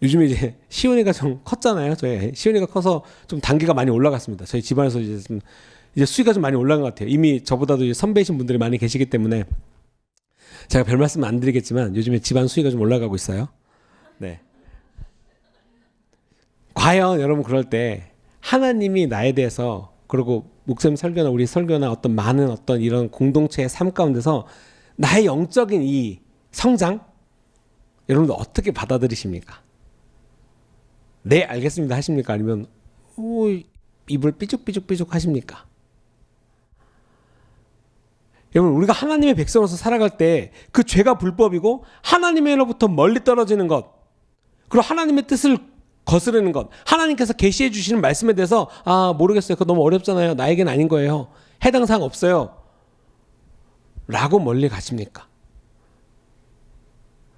요즘에 이제 시온이가 좀 컸잖아요. 저희 시온이가 커서 좀 단계가 많이 올라갔습니다. 저희 집안에서 이제 수위가 좀 많이 올라간 것 같아요. 이미 저보다도 이제 선배이신 분들이 많이 계시기 때문에 제가 별 말씀 안 드리겠지만 요즘에 집안 수위가 좀 올라가고 있어요. 네. 과연 여러분 그럴 때 하나님이 나에 대해서 그리고 목사님 설교나 우리 설교나 어떤 많은 어떤 이런 공동체의 삶 가운데서 나의 영적인 이 성장 여러분들 어떻게 받아들이십니까? 네, 알겠습니다 하십니까? 아니면 입을 삐죽삐죽 하십니까? 여러분 우리가 하나님의 백성으로서 살아갈 때 그 죄가 불법이고 하나님으로부터 멀리 떨어지는 것 그리고 하나님의 뜻을 거스르는 것 하나님께서 계시해 주시는 말씀에 대해서 모르겠어요. 그거 너무 어렵잖아요. 나에겐 아닌 거예요. 해당 사항 없어요. 라고 멀리 가십니까?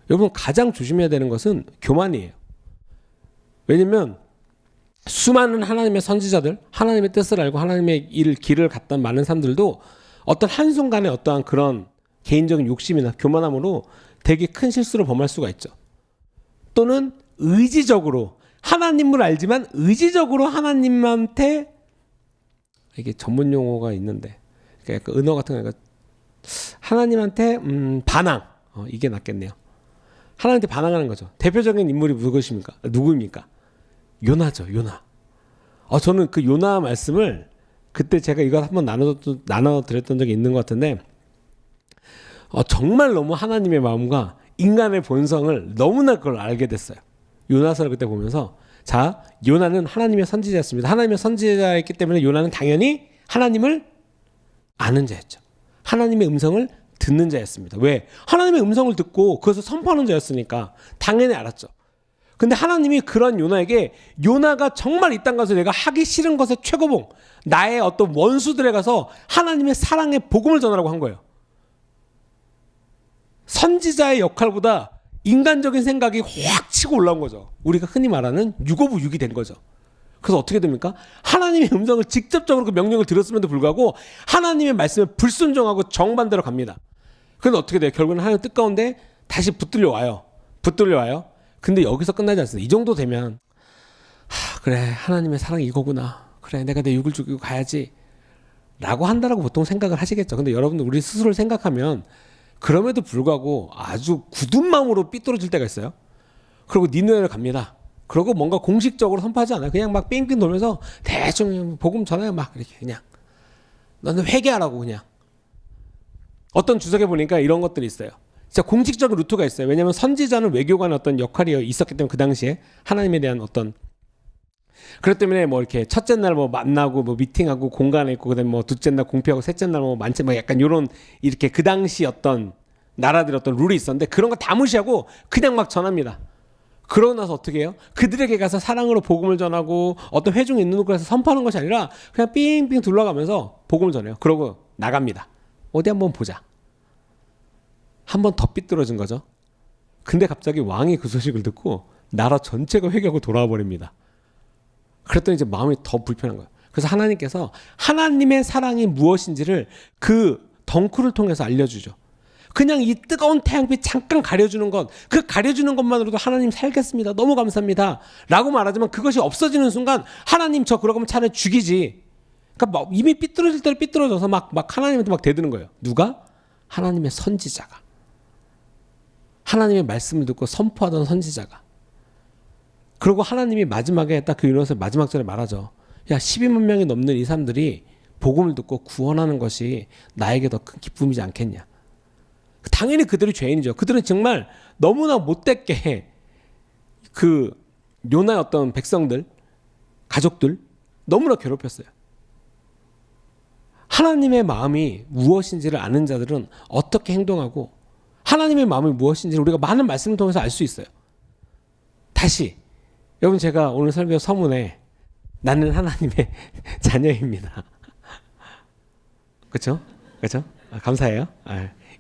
여러분 가장 조심해야 되는 것은 교만이에요. 왜냐면 수많은 하나님의 선지자들 하나님의 뜻을 알고 하나님의 길을 갔던 많은 사람들도 어떤 한순간에 어떠한 그런 개인적인 욕심이나 교만함으로 되게 큰 실수를 범할 수가 있죠. 또는 의지적으로 하나님을 알지만 의지적으로 하나님한테 이게 전문 용어가 있는데 그러니까 약간 은어 같은 거니까 하나님한테 반항 이게 낫겠네요. 하나님한테 반항하는 거죠. 대표적인 인물이 누구입니까? 요나죠. 요나. 저는 그 요나 말씀을 그때 제가 이거 한번 나눠 드렸던 적이 있는 것 같은데 정말 너무 하나님의 마음과 인간의 본성을 너무나 그걸 알게 됐어요. 요나서를 그때 보면서 자 요나는 하나님의 선지자였습니다. 하나님의 선지자였기 때문에 요나는 당연히 하나님을 아는 자였죠. 하나님의 음성을 듣는 자였습니다. 왜? 하나님의 음성을 듣고 그것을 선포하는 자였으니까 당연히 알았죠. 근데 하나님이 그런 요나에게 요나가 정말 이 땅 가서 내가 하기 싫은 것의 최고봉 나의 어떤 원수들에 가서 하나님의 사랑의 복음을 전하라고 한 거예요. 선지자의 역할보다 인간적인 생각이 확 치고 올라온 거죠. 우리가 흔히 말하는 육오부 육이 된 거죠. 그래서 어떻게 됩니까? 하나님의 음성을 직접적으로 그 명령을 들었음에도 불구하고 하나님의 말씀에 불순종하고 정반대로 갑니다. 그런데 어떻게 돼요? 결국은 하나님 뜻 가운데 다시 붙들려 와요. 근데 여기서 끝나지 않습니다. 이 정도 되면 그래 하나님의 사랑이 이거구나. 그래 내가 내 육을 죽이고 가야지 라고 한다라고 보통 생각을 하시겠죠. 근데 여러분들 우리 스스로를 생각하면 그럼에도 불구하고 아주 굳은 마음으로 삐뚤어질 때가 있어요. 그리고 니느웨를 갑니다. 그리고 뭔가 공식적으로 선포하지 않아요. 그냥 막 삥삥 돌면서 대충 복음 전해요. 막 이렇게 그냥 너는 회개하라고 그냥. 어떤 주석에 보니까 이런 것들이 있어요. 진짜 공식적인 루트가 있어요. 왜냐하면 선지자는 외교관의 어떤 역할이 있었기 때문에 그 당시에 하나님에 대한 어떤 그렇기 때문에 뭐 이렇게 첫째 날 뭐 만나고 뭐 미팅하고 공간에 있고 그다음에 뭐 둘째 날 공표하고 셋째 날 뭐 만체 뭐 약간 요런 이렇게 그 당시 어떤 나라들의 어떤 룰이 있었는데 그런 거 다 무시하고 그냥 막 전합니다. 그러고 나서 어떻게 해요? 그들에게 가서 사랑으로 복음을 전하고 어떤 회중이 있는 곳에서 선포하는 것이 아니라 그냥 삥삥 둘러가면서 복음을 전해요. 그러고 나갑니다. 어디 한번 보자. 한 번 더 삐뚤어진 거죠. 근데 갑자기 왕이 그 소식을 듣고 나라 전체가 회개하고 돌아와 버립니다. 그랬더니 이제 마음이 더 불편한 거예요. 그래서 하나님께서 하나님의 사랑이 무엇인지를 그 덩쿨을 통해서 알려주죠. 그냥 이 뜨거운 태양빛 잠깐 가려주는 것, 그 가려주는 것만으로도 하나님 살겠습니다. 너무 감사합니다. 라고 말하지만 그것이 없어지는 순간 하나님 저 그러면 차라리 죽이지. 그러니까 막 이미 삐뚤어질 대로 삐뚤어져서 막 하나님한테 막 대드는 거예요. 누가? 하나님의 선지자가. 하나님의 말씀을 듣고 선포하던 선지자가. 그리고 하나님이 마지막에 딱 그 요나서 마지막 절에 말하죠. 야 12만 명이 넘는 이 사람들이 복음을 듣고 구원하는 것이 나에게 더 큰 기쁨이지 않겠냐. 당연히 그들이 죄인이죠. 그들은 정말 너무나 못됐게 그 요나의 어떤 백성들, 가족들 너무나 괴롭혔어요. 하나님의 마음이 무엇인지를 아는 자들은 어떻게 행동하고 하나님의 마음이 무엇인지 우리가 많은 말씀을 통해서 알 수 있어요. 다시 여러분, 제가 오늘 설교 서문에 나는 하나님의 자녀입니다. 그렇죠? 그렇죠? 감사해요.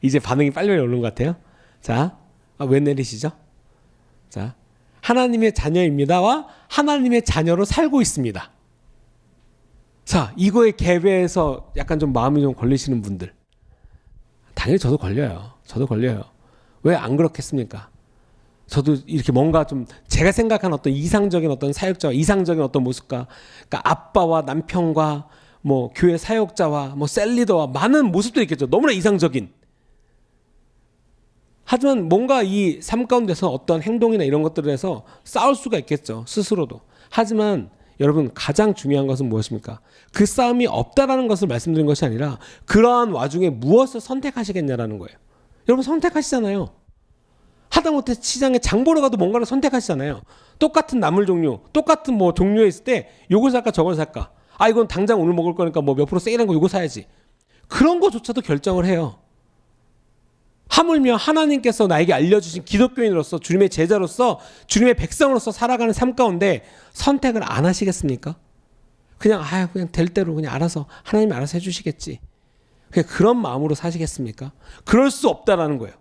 이제 반응이 빨리 오는 것 같아요. 자, 왜 내리시죠? 자, 하나님의 자녀입니다와 하나님의 자녀로 살고 있습니다. 자, 이거에 갭에서 약간 좀 마음이 좀 걸리시는 분들, 당연히 저도 걸려요. 왜 안 그렇겠습니까? 저도 이렇게 뭔가 좀 제가 생각한 어떤 이상적인 어떤 사역자와 이상적인 어떤 모습과, 그러니까 아빠와 남편과 뭐 교회 사역자와 뭐 셀리더와 많은 모습들이 있겠죠. 너무나 이상적인. 하지만 뭔가 이 삶 가운데서 어떤 행동이나 이런 것들에서 싸울 수가 있겠죠. 스스로도. 하지만 여러분, 가장 중요한 것은 무엇입니까? 그 싸움이 없다라는 것을 말씀드린 것이 아니라 그러한 와중에 무엇을 선택하시겠냐라는 거예요. 여러분, 선택하시잖아요. 하다못해 시장에 장 보러 가도 뭔가를 선택하시잖아요. 똑같은 나물 종류, 똑같은 뭐 종류에 있을 때 요걸 살까 저걸 살까. 이건 당장 오늘 먹을 거니까 뭐 몇 프로 세일한 거 요거 사야지. 그런 거조차도 결정을 해요. 하물며 하나님께서 나에게 알려주신 기독교인으로서, 주님의 제자로서, 주님의 백성으로서 살아가는 삶 가운데 선택을 안 하시겠습니까? 그냥 될 대로 그냥 알아서 하나님이 알아서 해주시겠지. 그냥 그런 마음으로 사시겠습니까? 그럴 수 없다라는 거예요.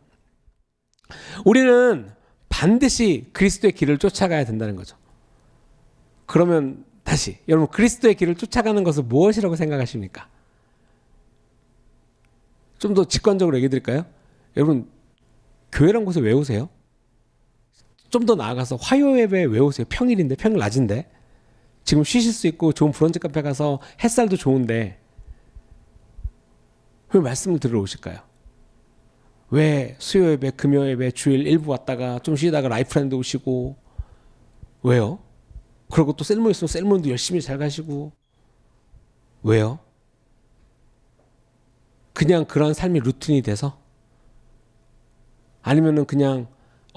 우리는 반드시 그리스도의 길을 쫓아가야 된다는 거죠. 그러면 다시 여러분, 그리스도의 길을 쫓아가는 것은 무엇이라고 생각하십니까? 좀 더 직관적으로 얘기 드릴까요? 여러분, 교회란 곳에 왜 오세요? 좀 더 나아가서 화요 예배 왜 오세요? 평일인데, 평일 낮인데, 지금 쉬실 수 있고 좋은 브런치 카페 가서 햇살도 좋은데 왜 말씀을 들으러 오실까요? 왜 수요 예배, 금요 예배, 주일 일부 왔다가 좀 쉬다가 라이프라인드 오시고, 왜요? 그리고 또 셀몬 있으면 셀몬도 열심히 잘 가시고, 왜요? 그냥 그런 삶이 루틴이 돼서? 아니면은 그냥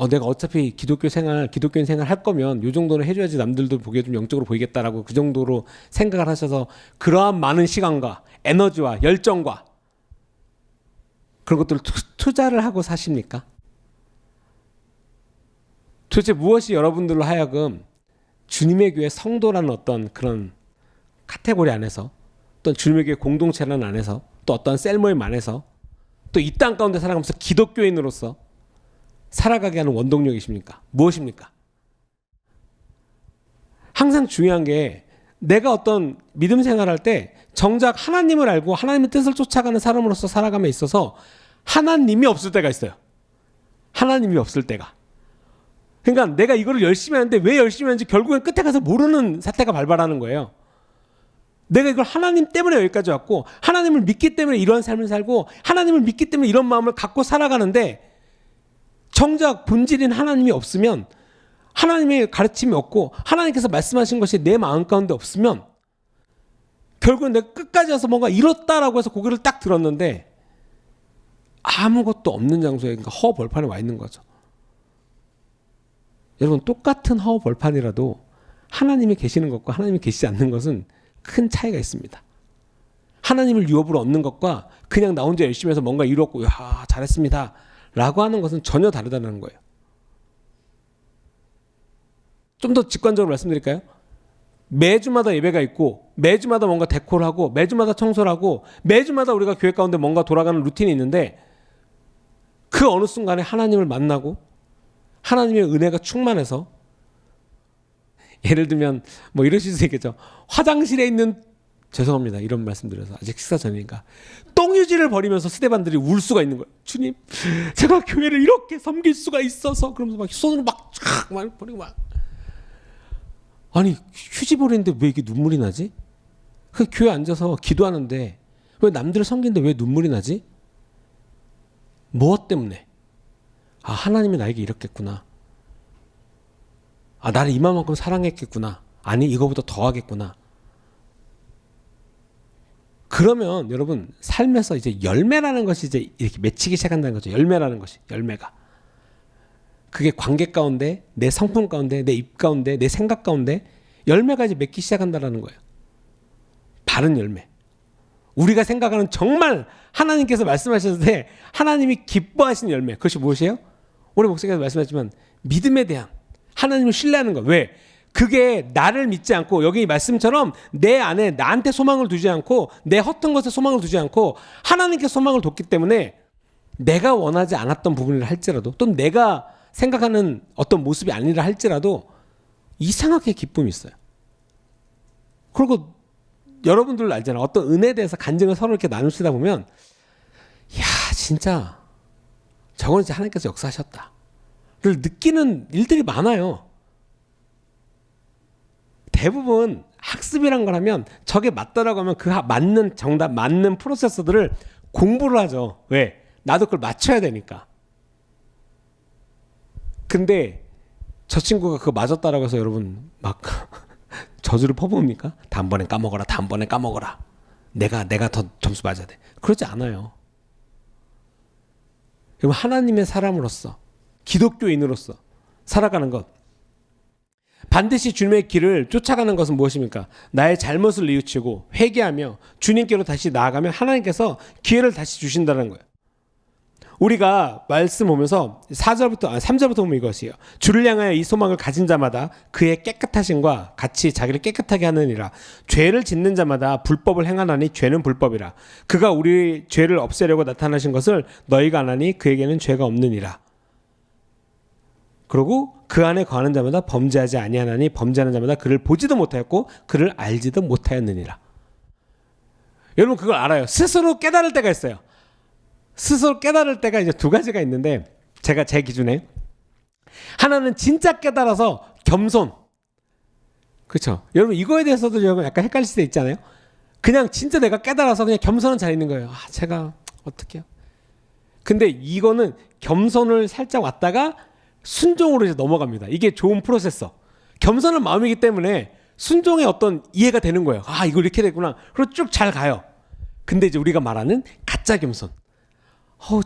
내가 어차피 기독교인 생활 할 거면 요 정도는 해줘야지 남들도 보기에 좀 영적으로 보이겠다라고 그 정도로 생각을 하셔서 그러한 많은 시간과 에너지와 열정과 그런 것들을 투자를 하고 사십니까? 도대체 무엇이 여러분들로 하여금 주님의 교회 성도라는 어떤 그런 카테고리 안에서, 또 주님의 교회 공동체라는 안에서, 또 어떤 셀모임 안에서, 또 이 땅 가운데 살아가면서 기독교인으로서 살아가게 하는 원동력이십니까? 무엇입니까? 항상 중요한 게, 내가 어떤 믿음 생활할 때 정작 하나님을 알고 하나님의 뜻을 쫓아가는 사람으로서 살아감에 있어서 하나님이 없을 때가 있어요. 하나님이 없을 때가. 그러니까 내가 이거를 열심히 하는데 왜 열심히 하는지 결국엔 끝에 가서 모르는 사태가 발발하는 거예요. 내가 이걸 하나님 때문에 여기까지 왔고, 하나님을 믿기 때문에 이런 삶을 살고, 하나님을 믿기 때문에 이런 마음을 갖고 살아가는데, 정작 본질인 하나님이 없으면, 하나님의 가르침이 없고 하나님께서 말씀하신 것이 내 마음 가운데 없으면, 결국은 내가 끝까지 와서 뭔가 이뤘다라고 해서 고개를 딱 들었는데 아무것도 없는 장소에, 그러니까 허벌판에 와 있는 거죠. 여러분, 똑같은 허벌판이라도 하나님이 계시는 것과 하나님이 계시지 않는 것은 큰 차이가 있습니다. 하나님을 유업으로 얻는 것과 그냥 나 혼자 열심히 해서 뭔가 이뤘고 잘했습니다 라고 하는 것은 전혀 다르다는 거예요. 좀 더 직관적으로 말씀드릴까요? 매주마다 예배가 있고, 매주마다 뭔가 데코를 하고, 매주마다 청소를 하고, 매주마다 우리가 교회 가운데 뭔가 돌아가는 루틴이 있는데, 그 어느 순간에 하나님을 만나고 하나님의 은혜가 충만해서, 예를 들면 뭐 이러실 수 있겠죠. 화장실에 있는, 죄송합니다 이런 말씀 드려서, 아직 식사 전이니까, 똥유지를 버리면서 스데반들이 울 수가 있는 거예요. 주님, 제가 교회를 이렇게 섬길 수가 있어서. 그러면서 막 손으로 막 버리고 막, 아니 휴지 버리는데 왜 이게 눈물이 나지? 그 교회 앉아서 기도하는데 왜 남들을 섬기는데 왜 눈물이 나지? 무엇 때문에? 하나님이 나에게 이렇겠구나. 나를 이만큼 사랑했겠구나. 아니 이거보다 더 하겠구나. 그러면 여러분, 삶에서 이제 열매라는 것이 이제 이렇게 맺히기 시작한다는 거죠. 열매라는 것이, 열매가. 그게 관계 가운데, 내 성품 가운데, 내 입 가운데, 내 생각 가운데 열매가 이제 맺기 시작한다는 거예요. 바른 열매. 우리가 생각하는 정말 하나님께서 말씀하셨을 때 하나님이 기뻐하시는 열매, 그것이 무엇이에요? 오늘 목사님께서 말씀하셨지만 믿음에 대한 하나님을 신뢰하는 거. 왜? 그게 나를 믿지 않고 여기 말씀처럼 내 안에 나한테 소망을 두지 않고 내 헛된 것에 소망을 두지 않고 하나님께 소망을 뒀기 때문에 내가 원하지 않았던 부분이라 할지라도 또 내가 생각하는 어떤 모습이 아니라 할지라도 이상하게 기쁨이 있어요. 그리고 여러분들 알잖아요. 어떤 은혜에 대해서 간증을 서로 이렇게 나누시다 보면 야 진짜 저건 이제 하나님께서 역사하셨다를 느끼는 일들이 많아요. 대부분 학습이란 걸 하면 저게 맞더라고 하면 그 맞는 정답 맞는 프로세서들을 공부를 하죠. 왜? 나도 그걸 맞춰야 되니까. 근데 저 친구가 그거 맞았다라고 해서 여러분 막 저주를 퍼부읍니까? 단번에 까먹어라, 단번에 까먹어라. 내가 더 점수 맞아야 돼. 그렇지 않아요. 그럼 하나님의 사람으로서 기독교인으로서 살아가는 것, 반드시 주님의 길을 쫓아가는 것은 무엇입니까? 나의 잘못을 뉘우치고 회개하며 주님께로 다시 나아가면 하나님께서 기회를 다시 주신다는 거예요. 우리가 말씀 보면서 3절부터 보면 이것이에요. 주를 향하여 이 소망을 가진 자마다 그의 깨끗하심과 같이 자기를 깨끗하게 하느니라. 죄를 짓는 자마다 불법을 행하나니 죄는 불법이라. 그가 우리 죄를 없애려고 나타나신 것을 너희가 안 하니 그에게는 죄가 없느니라. 그리고 그 안에 거하는 자마다 범죄하지 아니하나니 범죄하는 자마다 그를 보지도 못하였고 그를 알지도 못하였느니라. 여러분 그걸 알아요. 스스로 깨달을 때가 있어요. 스스로 깨달을 때가 이제 두 가지가 있는데 제가 제 기준에 하나는 진짜 깨달아서 겸손. 그렇죠? 여러분 이거에 대해서도 여러분 약간 헷갈릴 때 있잖아요. 그냥 진짜 내가 깨달아서 그냥 겸손은 잘 있는 거예요. 제가 어떻게요? 근데 이거는 겸손을 살짝 왔다가 순종으로 이제 넘어갑니다. 이게 좋은 프로세서. 겸손한 마음이기 때문에 순종의 어떤 이해가 되는 거예요. 이거 이렇게 됐구나. 그리고 쭉 잘 가요. 근데 이제 우리가 말하는 가짜 겸손.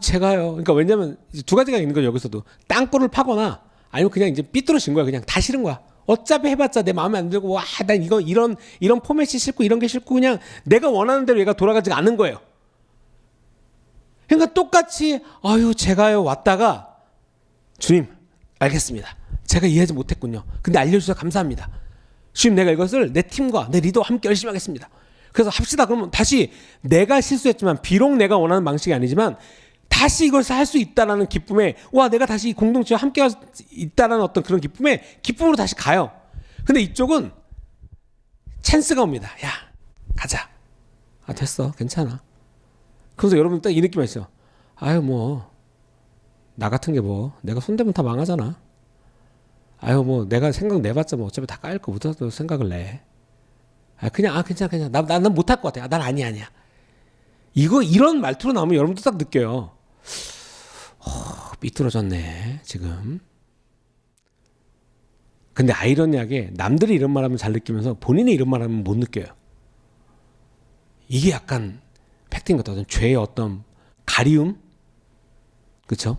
제가요. 그러니까 왜냐면 이제 두 가지가 있는 거죠. 여기서도 땅굴을 파거나 아니면 그냥 이제 삐뚤어진 거야. 그냥 다 싫은 거야. 어차피 해봤자 내 마음에 안 들고 난 이거 이런 포맷이 싫고 이런 게 싫고 그냥 내가 원하는 대로 얘가 돌아가지 않는 거예요. 그러니까 똑같이 제가요 왔다가 주님 알겠습니다. 제가 이해하지 못했군요. 근데 알려주셔서 감사합니다. 주님 내가 이것을 내 팀과 내 리더와 함께 열심히 하겠습니다. 그래서 합시다. 그러면 다시 내가 실수했지만 비록 내가 원하는 방식이 아니지만 다시 이것을 할 수 있다라는 기쁨에 내가 다시 이 공동체와 함께 할 수 있다라는 어떤 그런 기쁨으로 다시 가요. 근데 이쪽은 찬스가 옵니다. 야 가자. 됐어 괜찮아. 그래서 여러분 딱 이 느낌 있어요. 나 같은 게 내가 손대면 다 망하잖아. 내가 생각 내봤자 어차피 다 까일 거부터 생각을 내. 괜찮아. 난 못할 것 같아. 난 아니야. 이런 말투로 나오면 여러분도 딱 느껴요. 삐뚤어졌네, 지금. 근데 아이러니하게 남들이 이런 말 하면 잘 느끼면서 본인이 이런 말 하면 못 느껴요. 이게 약간 팩트인 것 같아요. 죄의 어떤 가리움? 그쵸?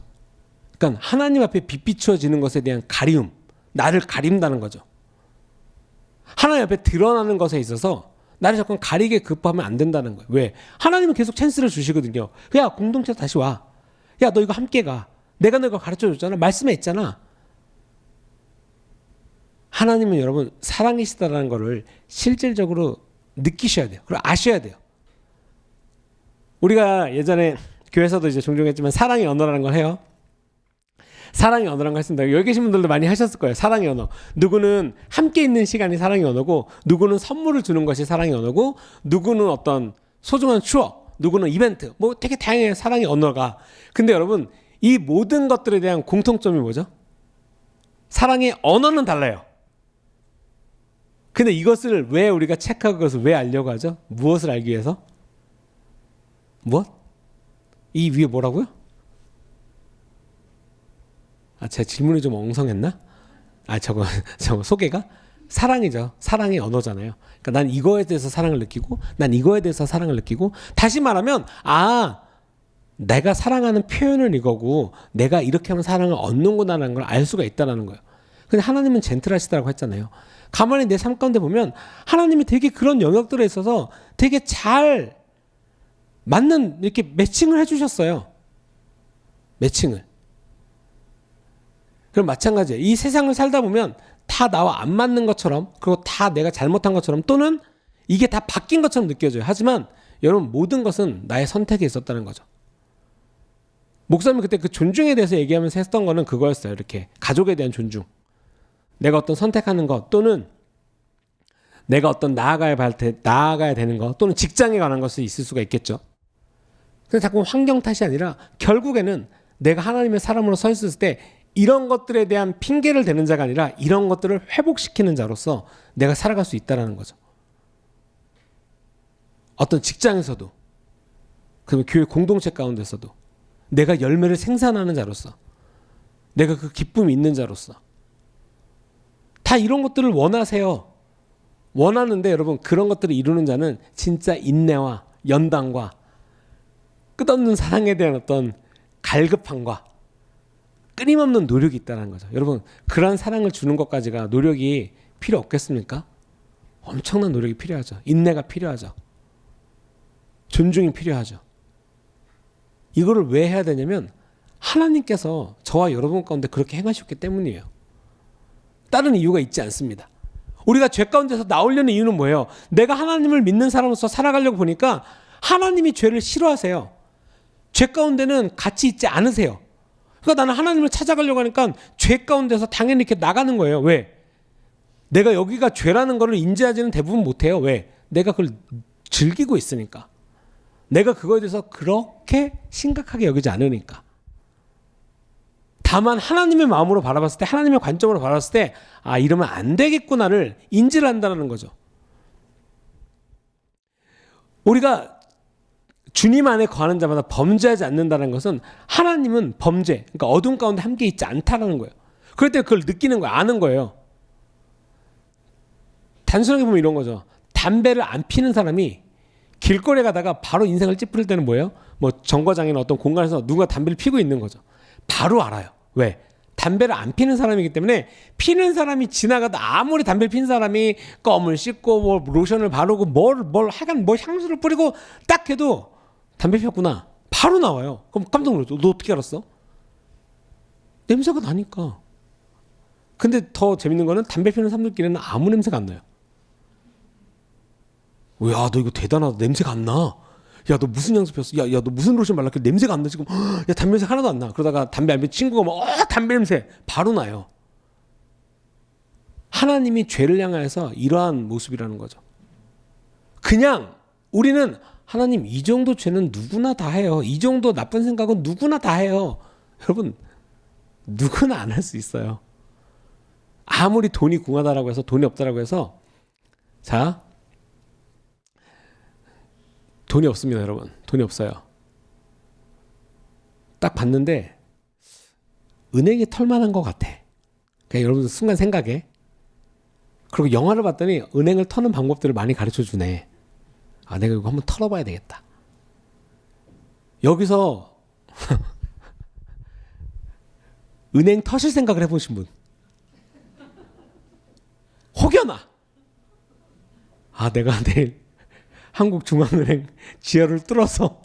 그러니까 하나님 앞에 빛비춰지는 것에 대한 가리움. 나를 가린다는 거죠. 하나님 앞에 드러나는 것에 있어서 나를 자꾸 가리게 급하면 안 된다는 거예요. 왜? 하나님은 계속 찬스를 주시거든요. 야 공동체 다시 와. 야 너 이거 함께 가. 내가 너 이거 가르쳐줬잖아. 말씀에 있잖아. 하나님은 여러분 사랑이시다라는 거를 실질적으로 느끼셔야 돼요. 그리고 아셔야 돼요. 우리가 예전에 교회에서도 이제 종종 했지만 사랑의 언어라는 걸 해요. 사랑의 언어라는 걸 했습니다. 여기 계신 분들도 많이 하셨을 거예요. 사랑의 언어. 누구는 함께 있는 시간이 사랑의 언어고, 누구는 선물을 주는 것이 사랑의 언어고, 누구는 어떤 소중한 추억, 누구는 이벤트, 되게 다양해요. 사랑의 언어가. 근데 여러분 이 모든 것들에 대한 공통점이 뭐죠? 사랑의 언어는 달라요. 근데 이것을 왜 우리가 체크하고 그것을 왜 알려고 하죠? 무엇을 알기 위해서? 무엇? 이 위에 뭐라고요? 제 질문이 좀 엉성했나? 저거 소개가? 사랑이죠. 사랑의 언어잖아요. 그러니까 난 이거에 대해서 사랑을 느끼고, 난 이거에 대해서 사랑을 느끼고, 다시 말하면, 내가 사랑하는 표현은 이거고, 내가 이렇게 하면 사랑을 얻는구나라는 걸 알 수가 있다는 거예요. 근데 하나님은 젠틀하시다라고 했잖아요. 가만히 내 삶 가운데 보면, 하나님이 되게 그런 영역들에 있어서 되게 잘 맞는 이렇게 매칭을 해주셨어요. 매칭을. 그럼 마찬가지예요. 이 세상을 살다 보면 다 나와 안 맞는 것처럼, 그리고 다 내가 잘못한 것처럼, 또는 이게 다 바뀐 것처럼 느껴져요. 하지만 여러분, 모든 것은 나의 선택에 있었다는 거죠. 목사님이 그때 그 존중에 대해서 얘기하면서 했던 거는 그거였어요. 이렇게 가족에 대한 존중, 내가 어떤 선택하는 것, 또는 내가 어떤 나아가야 되는 것, 또는 직장에 관한 것이 있을 수가 있겠죠. 근데 자꾸 환경 탓이 아니라 결국에는 내가 하나님의 사람으로 서 있을 때 이런 것들에 대한 핑계를 대는 자가 아니라 이런 것들을 회복시키는 자로서 내가 살아갈 수 있다는 거죠. 어떤 직장에서도, 그러면 교회 공동체 가운데서도 내가 열매를 생산하는 자로서, 내가 그 기쁨이 있는 자로서, 다 이런 것들을 원하세요. 원하는데 여러분, 그런 것들을 이루는 자는 진짜 인내와 연단과 끝없는 사랑에 대한 어떤 갈급함과 끊임없는 노력이 있다는 거죠. 여러분, 그러한 사랑을 주는 것까지가 노력이 필요 없겠습니까? 엄청난 노력이 필요하죠. 인내가 필요하죠. 존중이 필요하죠. 이거를 왜 해야 되냐면 하나님께서 저와 여러분 가운데 그렇게 행하셨기 때문이에요. 다른 이유가 있지 않습니다. 우리가 죄 가운데서 나오려는 이유는 뭐예요? 내가 하나님을 믿는 사람으로서 살아가려고 보니까 하나님이 죄를 싫어하세요. 죄 가운데는 같이 있지 않으세요. 그러니까 나는 하나님을 찾아가려고 하니까 죄 가운데서 당연히 이렇게 나가는 거예요. 왜? 내가 여기가 죄라는 것을 인지하지는 대부분 못해요. 왜? 내가 그걸 즐기고 있으니까. 내가 그거에 대해서 그렇게 심각하게 여기지 않으니까. 다만 하나님의 마음으로 바라봤을 때, 하나님의 관점으로 바라봤을 때, 아, 이러면 안 되겠구나를 인지를 한다는 거죠. 우리가 주님 안에 거하는 자마다 범죄하지 않는다는 것은 하나님은 범죄, 그러니까 어둠 가운데 함께 있지 않다라는 거예요. 그럴 때 그걸 느끼는 거예요. 아는 거예요. 단순하게 보면 이런 거죠. 담배를 안 피는 사람이 길거리에 가다가 바로 인생을 찌푸릴 때는 뭐예요? 뭐 정거장이나 어떤 공간에서 누가 담배를 피고 있는 거죠. 바로 알아요. 왜? 담배를 안 피는 사람이기 때문에 피는 사람이 지나가다 아무리 담배를 피는 사람이 껌을 씻고 뭐 로션을 바르고 뭘 하여간 뭐 향수를 뿌리고 딱 해도 담배 피웠구나. 바로 나와요. 그럼 깜짝 놀랐죠. 너 어떻게 알았어? 냄새가 나니까. 근데 더 재밌는 거는 담배 피는 사람들끼리는 아무 냄새가 안 나요. 야, 너 이거 대단하다. 냄새가 안 나. 야, 너 무슨 향수 폈어? 야, 너 무슨 로션 발랐길래 냄새가 안 나? 지금 야, 담배 냄새 하나도 안 나. 그러다가 담배 안 피는 친구가 막 담배 냄새 바로 나요. 하나님이 죄를 향하여서 이러한 모습이라는 거죠. 그냥 우리는 하나님, 이 정도 죄는 누구나 다 해요. 이 정도 나쁜 생각은 누구나 다 해요. 여러분, 누구나 안 할 수 있어요. 아무리 돈이 궁하다라고 해서, 돈이 없다라고 해서, 자, 돈이 없습니다, 여러분. 돈이 없어요. 딱 봤는데 은행에 털만한 것 같아. 그냥 여러분 순간 생각에. 그리고 영화를 봤더니 은행을 터는 방법들을 많이 가르쳐 주네. 아, 내가 이거 한번 털어봐야 되겠다. 여기서 은행 터실 생각을 해보신 분? 혹여나 아, 내가 내일 한국중앙은행 지하를 뚫어서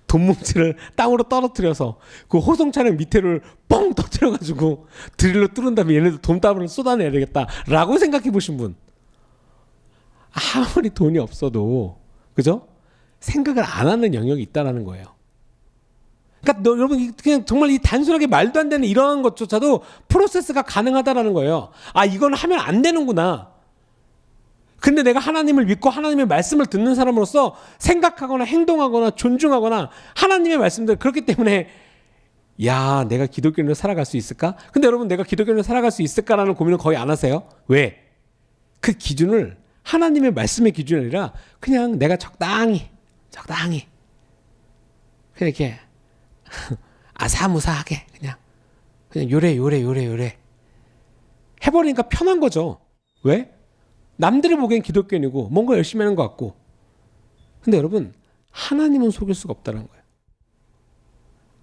돈 뭉치를 땅으로 떨어뜨려서 그 호송차량 밑에를 뻥 터뜨려가지고 드릴로 뚫은 다음에 얘네들 돈다발을 쏟아내야 되겠다라고 생각해 보신 분? 아무리 돈이 없어도, 그죠? 생각을 안 하는 영역이 있다라는 거예요. 그러니까 여러분, 그냥 정말 이 단순하게 말도 안 되는 이러한 것조차도 프로세스가 가능하다라는 거예요. 아, 이건 하면 안 되는구나. 근데 내가 하나님을 믿고 하나님의 말씀을 듣는 사람으로서 생각하거나 행동하거나 존중하거나 하나님의 말씀들, 그렇기 때문에 야, 내가 기독교인으로 살아갈 수 있을까? 근데 여러분, 내가 기독교인으로 살아갈 수 있을까라는 고민을 거의 안 하세요. 왜? 그 기준을 하나님의 말씀의 기준이 아니라 그냥 내가 적당히 그냥 이렇게 아사무사하게 그냥 요래 해버리니까 편한 거죠. 왜? 남들이 보기엔 기독교인이고 뭔가 열심히 하는 것 같고. 근데 여러분, 하나님은 속일 수가 없다는 거예요.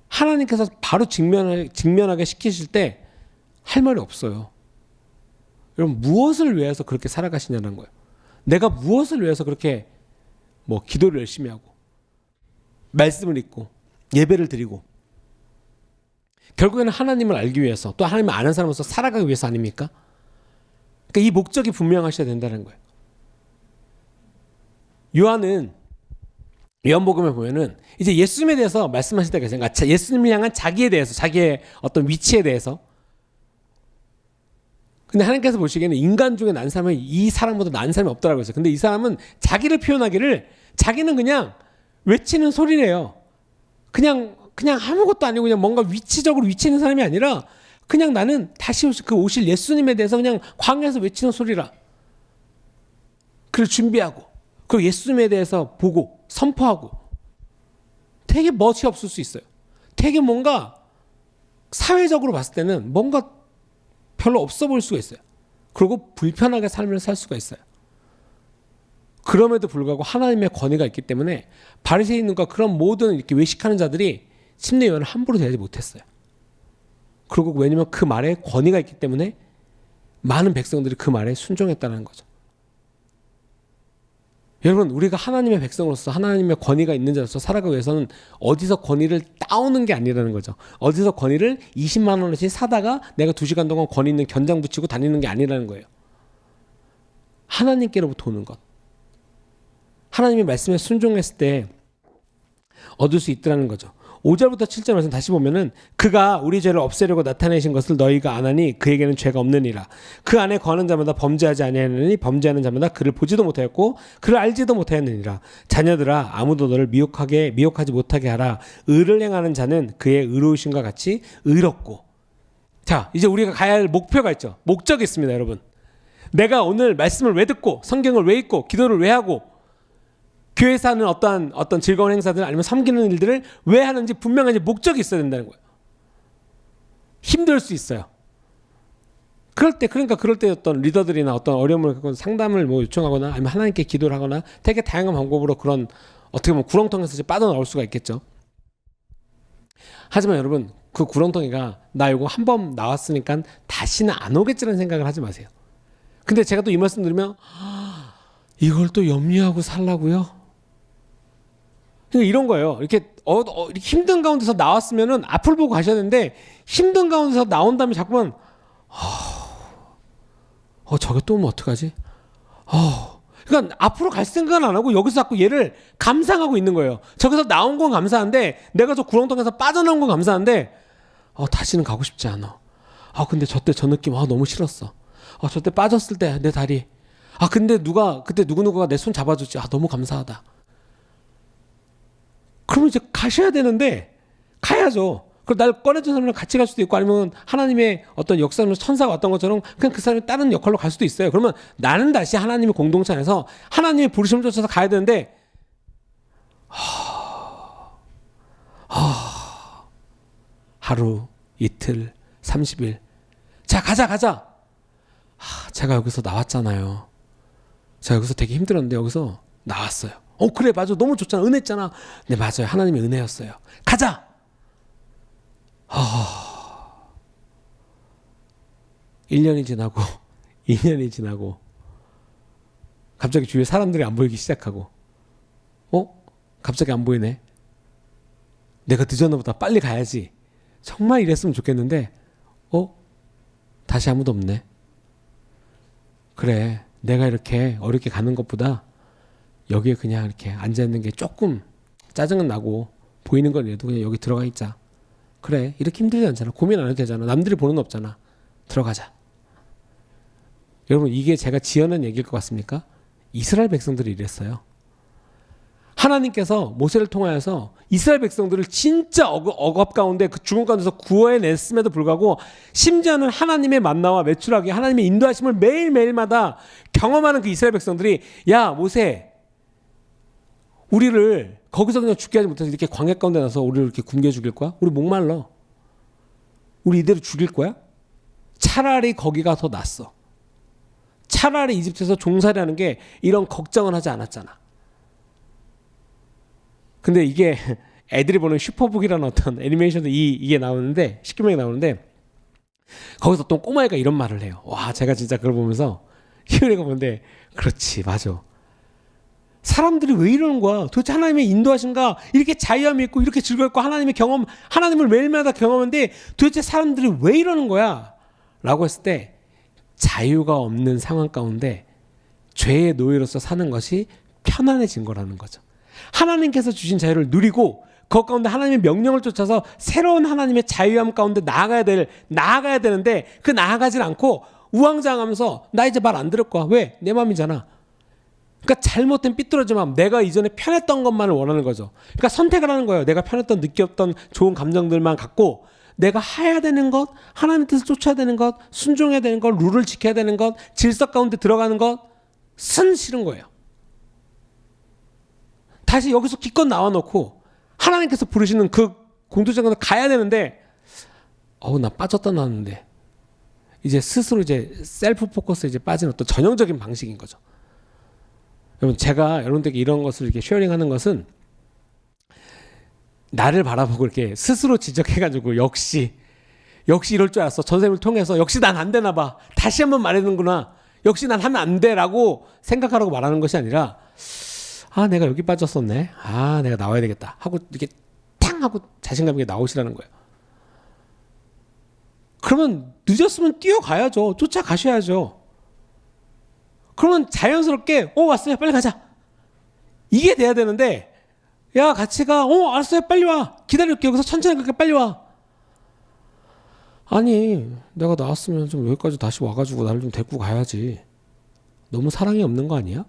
하나님께서 바로 직면하게 시키실 때 할 말이 없어요. 여러분, 무엇을 위해서 그렇게 살아가시냐는 거예요. 내가 무엇을 위해서 그렇게 뭐 기도를 열심히 하고 말씀을 읽고 예배를 드리고 결국에는 하나님을 알기 위해서 또 하나님을 아는 사람으로서 살아가기 위해서 아닙니까? 그러니까 이 목적이 분명하셔야 된다는 거예요. 요한복음에 보면은 이제 예수님에 대해서 말씀하실 때가 있어요. 그러니까 예수님을 향한 자기에 대해서, 자기의 어떤 위치에 대해서. 근데 하나님께서 보시기에는 인간 중에 난 사람은 이 사람보다 난 사람이 없더라고요. 했어요. 근데 이 사람은 자기를 표현하기를 자기는 그냥 외치는 소리래요. 그냥 아무것도 아니고 그냥 뭔가 위치적으로 위치는 사람이 아니라 그냥 나는 다시 오실 예수님에 대해서 그냥 광야에서 외치는 소리라. 그걸 준비하고 그리고 예수님에 대해서 보고 선포하고 되게 멋이 없을 수 있어요. 되게 뭔가 사회적으로 봤을 때는 뭔가 별로 없어 보일 수가 있어요. 그리고 불편하게 삶을 살 수가 있어요. 그럼에도 불구하고 하나님의 권위가 있기 때문에 바리새인과 그런 모든 이렇게 외식하는 자들이 침례 요한을 함부로 대하지 못했어요. 그리고 왜냐면 그 말에 권위가 있기 때문에 많은 백성들이 그 말에 순종했다는 거죠. 여러분, 우리가 하나님의 백성으로서 하나님의 권위가 있는 자로서 살아가기 위해서는 어디서 권위를 따오는 게 아니라는 거죠. 어디서 권위를 20만 원어치 사다가 내가 2시간 동안 권위 있는 견장 붙이고 다니는 게 아니라는 거예요. 하나님께로부터 오는 것. 하나님의 말씀에 순종했을 때 얻을 수 있다는 거죠. 5절부터 7절 말씀 다시 보면은 그가 우리 죄를 없애려고 나타내신 것을 너희가 안 하니 그에게는 죄가 없느니라. 그 안에 거하는 자마다 범죄하지 아니하느니 범죄하는 자마다 그를 보지도 못하였고 그를 알지도 못하였느니라. 자녀들아 아무도 너를 미혹하지 못하게 하라. 의를 행하는 자는 그의 의로우심과 같이 의롭고. 자, 이제 우리가 가야 할 목표가 있죠. 목적이 있습니다, 여러분. 내가 오늘 말씀을 왜 듣고 성경을 왜 읽고 기도를 왜 하고 교회에서 하는 어떤 즐거운 행사들 아니면 섬기는 일들을 왜 하는지 분명한 목적이 있어야 된다는 거예요. 힘들 수 있어요. 그럴 때 어떤 리더들이나 어떤 어려움을 갖고 상담을 요청하거나 아니면 하나님께 기도를 하거나 되게 다양한 방법으로 그런 어떻게 보면 구렁텅이에서 빠져나올 수가 있겠죠. 하지만 여러분, 그 구렁텅이가 나 이거 한 번 나왔으니까 다시는 안 오겠지라는 생각을 하지 마세요. 근데 제가 또 이 말씀 드리면 이걸 또 염려하고 살라고요? 그러니까 이런 거예요. 이렇게 힘든 가운데서 나왔으면은 앞을 보고 가셔야 되는데 힘든 가운데서 나온 다음에 자꾸만 저게 또 오면 어떡하지? 그러니까 앞으로 갈 생각은 안 하고 여기서 자꾸 얘를 감상하고 있는 거예요. 저기서 나온 건 감사한데 내가 저 구렁텅에서 빠져나온 건 감사한데 다시는 가고 싶지 않아. 근데 저 때 저 느낌 너무 싫었어. 저 때 빠졌을 때 내 다리 근데 그때 누구누구가 내 손 잡아줬지. 너무 감사하다. 그러면 이제 가셔야 되는데 가야죠. 그럼 날 꺼내준 사람이랑 같이 갈 수도 있고 아니면 하나님의 어떤 역사로 천사가 왔던 것처럼 그냥 그 사람이 다른 역할로 갈 수도 있어요. 그러면 나는 다시 하나님의 공동체 안에서 하나님의 부르심을 쫓아서 가야 되는데 하루, 이틀, 30일 자 가자. 제가 여기서 나왔잖아요. 제가 여기서 되게 힘들었는데 여기서 나왔어요. 그래 맞아 너무 좋잖아. 은혜했잖아. 네 맞아요. 하나님의 은혜였어요. 가자. 1년이 지나고 2년이 지나고 갑자기 주위에 사람들이 안 보이기 시작하고 갑자기 안 보이네. 내가 늦었나 보다. 빨리 가야지. 정말 이랬으면 좋겠는데 다시 아무도 없네. 그래 내가 이렇게 어렵게 가는 것보다 여기에 그냥 이렇게 앉아있는 게 조금 짜증은 나고 보이는 건 이래도 그냥 여기 들어가 있자. 그래 이렇게 힘들지 않잖아. 고민 안 해도 되잖아. 남들이 보는 거 없잖아. 들어가자. 여러분 이게 제가 지어낸 얘기일 것 같습니까? 이스라엘 백성들이 이랬어요. 하나님께서 모세를 통하여서 이스라엘 백성들을 진짜 억압 가운데 그 죽음 가운데서 구원해냈음에도 불구하고 심지어는 하나님의 만나와 매출하기 하나님의 인도하심을 매일매일마다 경험하는 그 이스라엘 백성들이 야 모세 우리를 거기서 그냥 죽게 하지 못해서 이렇게 광야 가운데 나서 우리를 이렇게 굶겨 죽일 거야? 우리 목말라. 우리 이대로 죽일 거야? 차라리 거기가 더 낫어. 차라리 이집트에서 종살이하는 게 이런 걱정은 하지 않았잖아. 근데 이게 애들이 보는 슈퍼북이라는 어떤 애니메이션도 이게 나오는데 19명이 나오는데 거기서 어떤 꼬마애가 이런 말을 해요. 와 제가 진짜 그걸 보면서 희은이가 보는데 그렇지 맞아. 사람들이 왜 이러는 거야? 도대체 하나님의 인도하신가? 이렇게 자유함이 있고 이렇게 즐거웠고 하나님의 경험, 하나님을 매일마다 경험하는데 도대체 사람들이 왜 이러는 거야? 라고 했을 때 자유가 없는 상황 가운데 죄의 노예로서 사는 것이 편안해진 거라는 거죠. 하나님께서 주신 자유를 누리고 그 가운데 하나님의 명령을 쫓아서 새로운 하나님의 자유함 가운데 나아가야 되는데 그 나아가질 않고 우왕좌왕하면서 나 이제 말 안 들을 거야. 왜? 내 마음이잖아. 그러니까 잘못된 삐뚤어진 마음, 내가 이전에 편했던 것만을 원하는 거죠. 그러니까 선택을 하는 거예요. 내가 편했던 느꼈던 좋은 감정들만 갖고 내가 해야 되는 것, 하나님의 뜻을 쫓아야 되는 것, 순종해야 되는 것, 룰을 지켜야 되는 것, 질서 가운데 들어가는 것은 싫은 거예요. 다시 여기서 기껏 나와놓고 하나님께서 부르시는 그 공도장에 가야 되는데 나 빠졌다 나왔는데 이제 스스로 이제 셀프 포커스에 이제 빠진 어떤 전형적인 방식인 거죠. 여러분, 제가 여러분들에게 이런 것을 이렇게 쉐어링하는 것은 나를 바라보고 이렇게 스스로 지적해가지고 역시 이럴 줄 알았어. 전 선생님을 통해서 역시 난 안 되나 봐. 다시 한번 말해는구나. 역시 난 하면 안 돼라고 생각하라고 말하는 것이 아니라 내가 여기 빠졌었네. 내가 나와야 되겠다 하고 이렇게 탕 하고 자신감 있게 나오시라는 거예요. 그러면 늦었으면 뛰어가야죠. 쫓아가셔야죠. 그러면 자연스럽게 왔어요. 빨리 가자. 이게 돼야 되는데 야 같이 가. 알았어요. 빨리 와. 기다릴게. 여기서 천천히 그렇게 빨리 와. 아니 내가 나왔으면 좀 여기까지 다시 와가지고 나를 좀 데리고 가야지. 너무 사랑이 없는 거 아니야?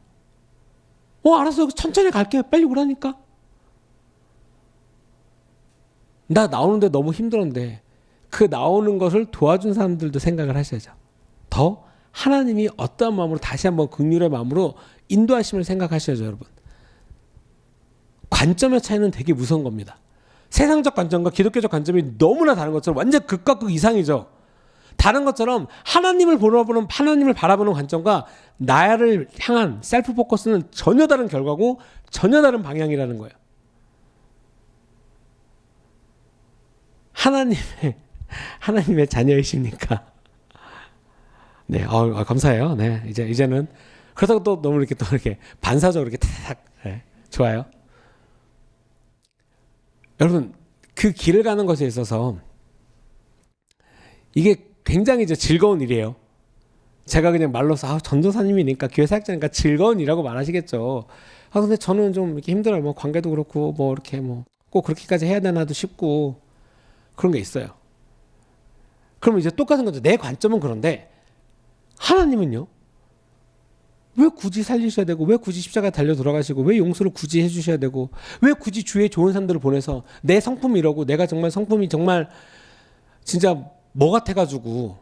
알았어. 여기 천천히 갈게. 빨리 오라니까. 나 나오는데 너무 힘들었는데 그 나오는 것을 도와준 사람들도 생각을 하셔야죠. 더 하나님이 어떠한 마음으로 다시 한번 긍휼의 마음으로 인도하심을 생각하셔야죠. 여러분, 관점의 차이는 되게 무서운 겁니다. 세상적 관점과 기독교적 관점이 너무나 다른 것처럼 완전 극과 극 이상이죠. 다른 것처럼 하나님을 바라보는 관점과 나를 향한 셀프 포커스는 전혀 다른 결과고 전혀 다른 방향이라는 거예요. 하나님의 자녀이십니까? 네, 감사해요. 네, 이제는 그렇다고 또 너무 이렇게 반사적으로 이렇게 탁, 네, 좋아요. 여러분, 그 길을 가는 것에 있어서 이게 굉장히 이제 즐거운 일이에요. 제가 그냥 말로서 전도사님이니까 교회 사역자니까 즐거운 일이라고 말하시겠죠. 근데 저는 좀 이렇게 힘들어요. 뭐 관계도 그렇고 뭐 이렇게 뭐 꼭 그렇게까지 해야 되나도 싶고 그런 게 있어요. 그러면 이제 똑같은 거죠. 내 관점은 그런데 하나님은요? 왜 굳이 살리셔야 되고 왜 굳이 십자가에 달려 돌아가시고 왜 용서를 굳이 해주셔야 되고 왜 굳이 주위에 좋은 사람들을 보내서 내 성품이 이러고 내가 정말 성품이 정말 진짜 뭐 같아가지고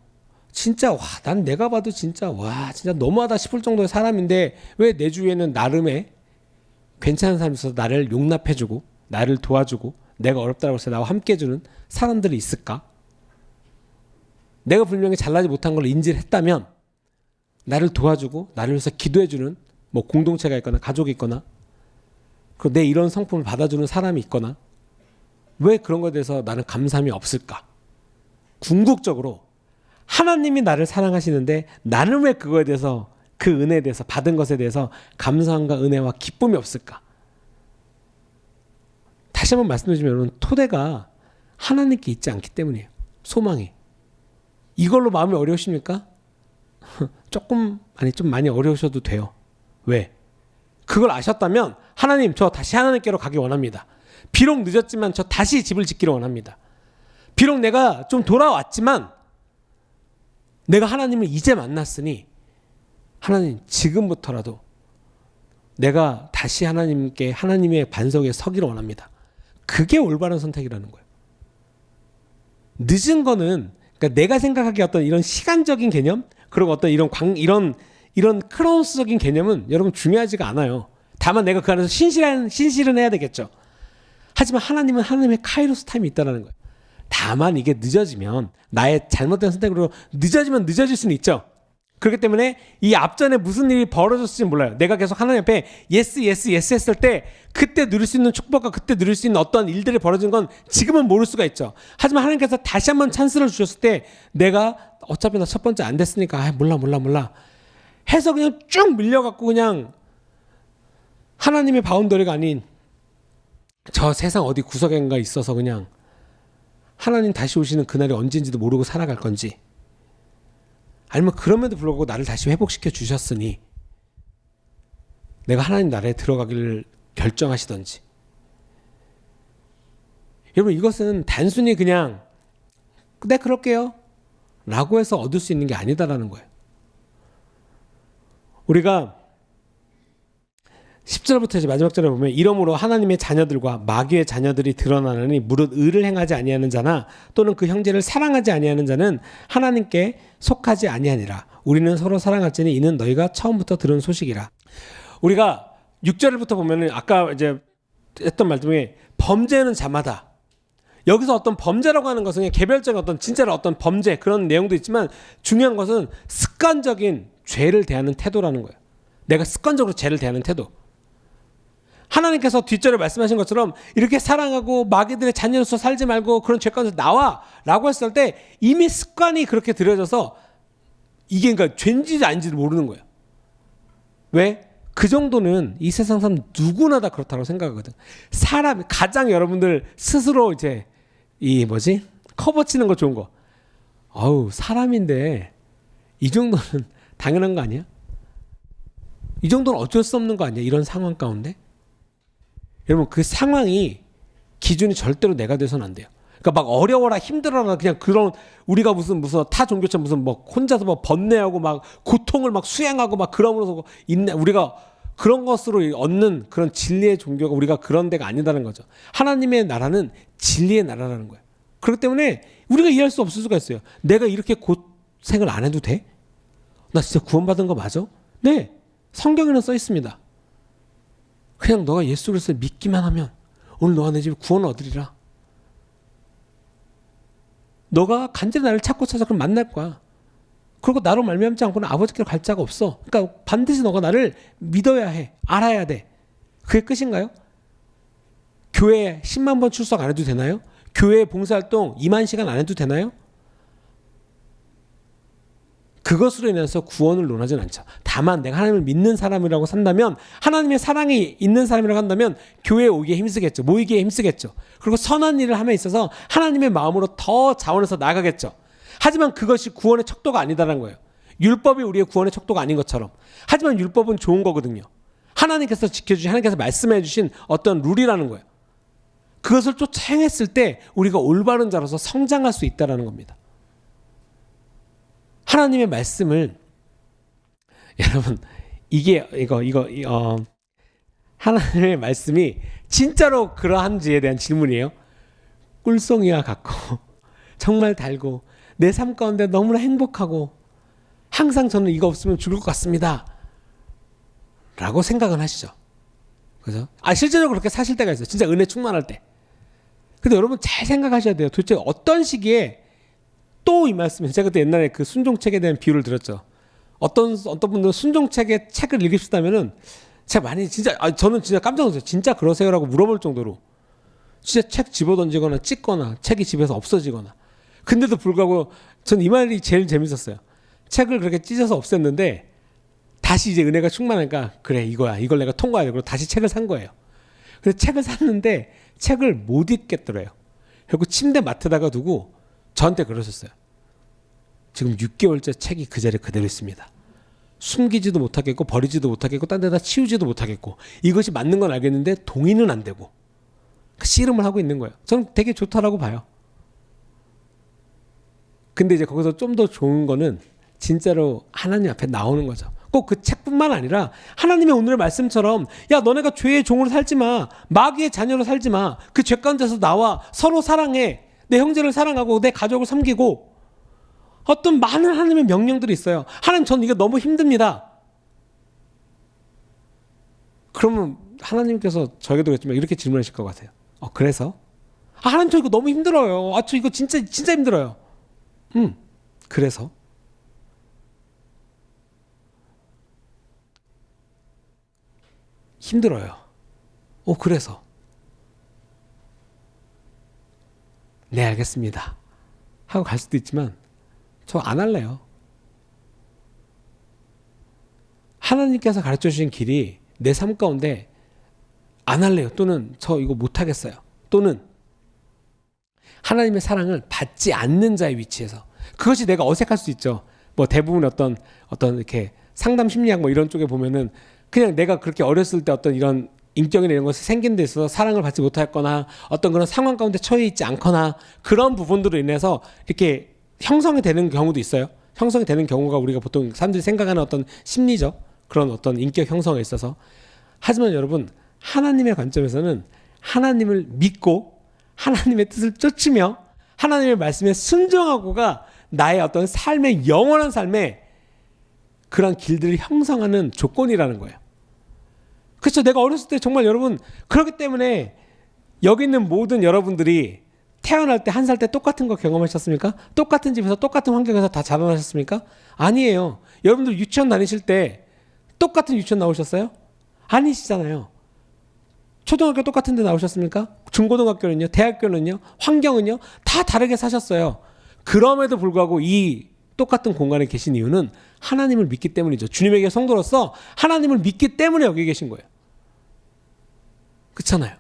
진짜 난 내가 봐도 진짜 진짜 너무하다 싶을 정도의 사람인데 왜 내 주위에는 나름의 괜찮은 사람이 있어서 나를 용납해주고 나를 도와주고 내가 어렵다고 해서 나와 함께해주는 사람들이 있을까? 내가 분명히 잘나지 못한 걸 인지를 했다면 나를 도와주고 나를 위해서 기도해주는 뭐 공동체가 있거나 가족이 있거나 그리고 내 이런 성품을 받아주는 사람이 있거나 왜 그런 것에 대해서 나는 감사함이 없을까? 궁극적으로 하나님이 나를 사랑하시는데 나는 왜 그거에 대해서 그 은혜에 대해서 받은 것에 대해서 감사함과 은혜와 기쁨이 없을까? 다시 한번 말씀드리면 여러분, 토대가 하나님께 있지 않기 때문이에요. 소망이. 이걸로 마음이 어려우십니까? 좀 많이 어려우셔도 돼요. 왜? 그걸 아셨다면 하나님, 저 다시 하나님께로 가기 원합니다. 비록 늦었지만 저 다시 집을 짓기를 원합니다. 비록 내가 좀 돌아왔지만 내가 하나님을 이제 만났으니 하나님 지금부터라도 내가 다시 하나님의 반석에 서기를 원합니다. 그게 올바른 선택이라는 거예요. 늦은 거는 그러니까 내가 생각하기에 어떤 이런 시간적인 개념 그리고 어떤 이런 크로노스적인 개념은 여러분 중요하지가 않아요. 다만 내가 그 안에서 신실은 해야 되겠죠. 하지만 하나님은 하나님의 카이로스 타임이 있다는 거예요. 다만 이게 늦어지면 나의 잘못된 선택으로 늦어질 수는 있죠. 그렇기 때문에 이 앞전에 무슨 일이 벌어졌을지 몰라요. 내가 계속 하나님 앞에 예스 했을 때 그때 누릴 수 있는 축복과 그때 누릴 수 있는 어떤 일들이 벌어진 건 지금은 모를 수가 있죠. 하지만 하나님께서 다시 한번 찬스를 주셨을 때 내가 어차피 나 첫 번째 안 됐으니까 몰라 해서 그냥 쭉 밀려갖고 그냥 하나님의 바운더리가 아닌 저 세상 어디 구석인가 있어서 그냥 하나님 다시 오시는 그날이 언제인지도 모르고 살아갈 건지, 아니면 그럼에도 불구하고 나를 다시 회복시켜 주셨으니 내가 하나님 나라에 들어가기를 결정하시던지. 여러분, 이것은 단순히 그냥 네 그럴게요 라고 해서 얻을 수 있는 게 아니다라는 거예요. 우리가 10절부터 이제 마지막 절에 보면, 이러므로 하나님의 자녀들과 마귀의 자녀들이 드러나느니 무릇 의를 행하지 아니하는 자나 또는 그 형제를 사랑하지 아니하는 자는 하나님께 속하지 아니하니라. 우리는 서로 사랑할지니 이는 너희가 처음부터 들은 소식이라. 우리가 6절부터 보면은 아까 이제 했던 말 중에 범죄는 자마다, 여기서 어떤 범죄라고 하는 것은 개별적인 어떤 진짜로 어떤 범죄 그런 내용도 있지만, 중요한 것은 습관적인 죄를 대하는 태도라는 거예요. 내가 습관적으로 죄를 대하는 태도. 하나님께서 뒷절에 말씀하신 것처럼 이렇게 사랑하고 마귀들의 자녀로서 살지 말고 그런 죄 가운데서 나와 라고 했을 때 이미 습관이 그렇게 들여져서 이게 그러니까 죄인지 아닌지도 모르는 거예요. 왜? 그 정도는 이 세상 사람 누구나 다 그렇다고 생각하거든. 사람, 가장 여러분들 스스로 이제 이 뭐지? 커버 치는 거 좋은 거. 아우, 사람인데 이 정도는 당연한 거 아니야? 이 정도는 어쩔 수 없는 거 아니야? 이런 상황 가운데? 여러분, 그 상황이 기준이 절대로 내가 돼서는 안 돼요. 그러니까 막 어려워라 힘들어라 그냥 그런, 우리가 무슨 타 종교처럼 무슨 뭐 혼자서 뭐 번뇌하고 막 고통을 막 수행하고 막 그러면서 우리가 그런 것으로 얻는 그런 진리의 종교가 우리가 그런 데가 아니다는 거죠. 하나님의 나라는 진리의 나라라는 거예요. 그렇기 때문에 우리가 이해할 수 없을 수가 있어요. 내가 이렇게 고생을 안 해도 돼? 나 진짜 구원받은 거 맞아? 네, 성경에는 써 있습니다. 그냥 너가 예수 그리스도를 믿기만 하면 오늘 너가 내 집에 구원을 얻으리라. 너가 간절히 나를 찾고 찾아 그럼 만날 거야. 그리고 나로 말미암지 않고는 아버지께로 갈 자가 없어. 그러니까 반드시 너가 나를 믿어야 해. 알아야 돼. 그게 끝인가요? 교회 10만 번 출석 안 해도 되나요? 교회 봉사활동 2만 시간 안 해도 되나요? 그것으로 인해서 구원을 논하진 않죠. 다만 내가 하나님을 믿는 사람이라고 산다면, 하나님의 사랑이 있는 사람이라고 한다면 교회에 오기에 힘쓰겠죠. 모이기에 힘쓰겠죠. 그리고 선한 일을 함에 있어서 하나님의 마음으로 더 자원해서 나가겠죠. 하지만 그것이 구원의 척도가 아니다라는 거예요. 율법이 우리의 구원의 척도가 아닌 것처럼. 하지만 율법은 좋은 거거든요. 하나님께서 지켜주신, 하나님께서 말씀해 주신 어떤 룰이라는 거예요. 그것을 쫓아 행했을 때 우리가 올바른 자로서 성장할 수 있다는 겁니다. 하나님의 말씀을, 여러분, 하나님의 말씀이 진짜로 그러한지에 대한 질문이에요. 꿀송이와 같고 정말 달고 내 삶 가운데 너무나 행복하고 항상 저는 이거 없으면 죽을 것 같습니다 라고 생각은 하시죠. 그죠? 실제로 그렇게 사실 때가 있어요. 진짜 은혜 충만할 때. 근데 여러분 잘 생각하셔야 돼요. 도대체 어떤 시기에 또 이 말씀이, 제가 그때 옛날에 그 순종책에 대한 비유를 들었죠. 어떤 분들은 순종책의 책을 읽으시다면은 제가 많이 진짜, 저는 진짜 깜짝 놀랐어요. 진짜 그러세요라고 물어볼 정도로 진짜 책 집어던지거나 찢거나 책이 집에서 없어지거나. 근데도 불구하고 전 이 말이 제일 재밌었어요. 책을 그렇게 찢어서 없앴는데 다시 이제 은혜가 충만하니까 그래 이거야, 이걸 내가 통과해야 돼. 그리고 다시 책을 산 거예요. 근데 책을 샀는데 책을 못 읽겠더래요. 그리고 침대 맡에다가 두고 저한테 그러셨어요. 지금 6개월째 책이 그 자리에 그대로 있습니다. 숨기지도 못하겠고 버리지도 못하겠고 딴 데다 치우지도 못하겠고, 이것이 맞는 건 알겠는데 동의는 안 되고 씨름을 하고 있는 거예요. 저는 되게 좋다라고 봐요. 근데 이제 거기서 좀 더 좋은 거는 진짜로 하나님 앞에 나오는 거죠. 꼭 그 책뿐만 아니라 하나님의 오늘의 말씀처럼, 야 너네가 죄의 종으로 살지 마, 마귀의 자녀로 살지 마, 그 죄 가운데서 나와 서로 사랑해, 내 형제를 사랑하고 내 가족을 섬기고, 어떤 많은 하나님의 명령들이 있어요. 하나님 저는 이거 너무 힘듭니다. 그러면 하나님께서 저에게도 그랬지만 이렇게 질문하실 것 같아요. 그래서? 하나님 저 이거 너무 힘들어요. 저 이거 진짜 힘들어요. 그래서? 힘들어요. 그래서? 네 알겠습니다 하고 갈 수도 있지만 저 안 할래요. 하나님께서 가르쳐 주신 길이 내 삶 가운데 안 할래요. 또는 저 이거 못 하겠어요. 또는 하나님의 사랑을 받지 않는 자의 위치에서 그것이 내가 어색할 수 있죠. 뭐 대부분 어떤 이렇게 상담 심리학 뭐 이런 쪽에 보면은 그냥 내가 그렇게 어렸을 때 어떤 이런 인격이나 이런 것이 생긴 데 있어서 사랑을 받지 못했거나 어떤 그런 상황 가운데 처해 있지 않거나 그런 부분들로 인해서 이렇게 형성이 되는 경우도 있어요. 형성이 되는 경우가 우리가 보통 사람들이 생각하는 어떤 심리죠. 그런 어떤 인격 형성에 있어서. 하지만 여러분, 하나님의 관점에서는 하나님을 믿고 하나님의 뜻을 쫓으며 하나님의 말씀에 순종하고가 나의 어떤 삶의 영원한 삶의 그런 길들을 형성하는 조건이라는 거예요. 그렇죠. 내가 어렸을 때 정말 여러분 그렇기 때문에 여기 있는 모든 여러분들이 태어날 때 1살 때 똑같은 거 경험하셨습니까? 똑같은 집에서 똑같은 환경에서 다 자라나셨습니까? 아니에요. 여러분들 유치원 다니실 때 똑같은 유치원 나오셨어요? 아니시잖아요. 초등학교 똑같은 데 나오셨습니까? 중고등학교는요? 대학교는요? 환경은요? 다 다르게 사셨어요. 그럼에도 불구하고 이 똑같은 공간에 계신 이유는 하나님을 믿기 때문이죠. 주님에게 성도로서 하나님을 믿기 때문에 여기 계신 거예요. 그렇잖아요.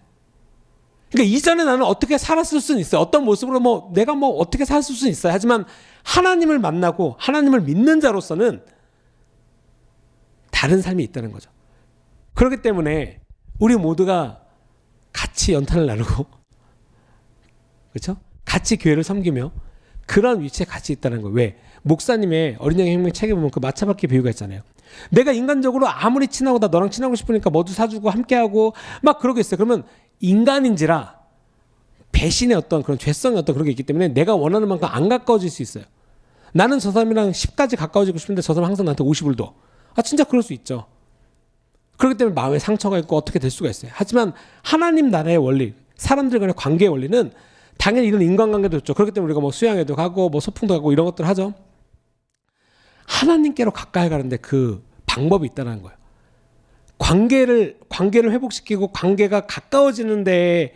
그러니까 이전에 나는 어떻게 살았을 수는 있어요. 어떤 모습으로 내가 어떻게 살았을 수는 있어요. 하지만 하나님을 만나고 하나님을 믿는 자로서는 다른 삶이 있다는 거죠. 그렇기 때문에 우리 모두가 같이 연탄을 나누고 그렇죠? 같이 교회를 섬기며 그런 위치에 같이 있다는 거예요. 왜? 목사님의 어린양의 혁명 책에 보면 그 마차바퀴 비유가 있잖아요. 내가 인간적으로 아무리 친하고 나 너랑 친하고 싶으니까 뭐도 사주고 함께하고 막 그러겠어요. 그러면 인간인지라 배신의 어떤 그런 죄성의 어떤 그런 게 있기 때문에 내가 원하는 만큼 안 가까워질 수 있어요. 나는 저 사람이랑 10까지 가까워지고 싶은데 저 사람 항상 나한테 50을 둬. 진짜 그럴 수 있죠. 그렇기 때문에 마음에 상처가 있고 어떻게 될 수가 있어요. 하지만 하나님 나라의 원리, 사람들 간의 관계의 원리는 당연히 이런 인간관계도 있죠. 그렇기 때문에 우리가 수양회도 가고 소풍도 가고 이런 것들 하죠. 하나님께로 가까이 가는데 그 방법이 있다는 거예요. 관계를 회복시키고 관계가 가까워지는 데의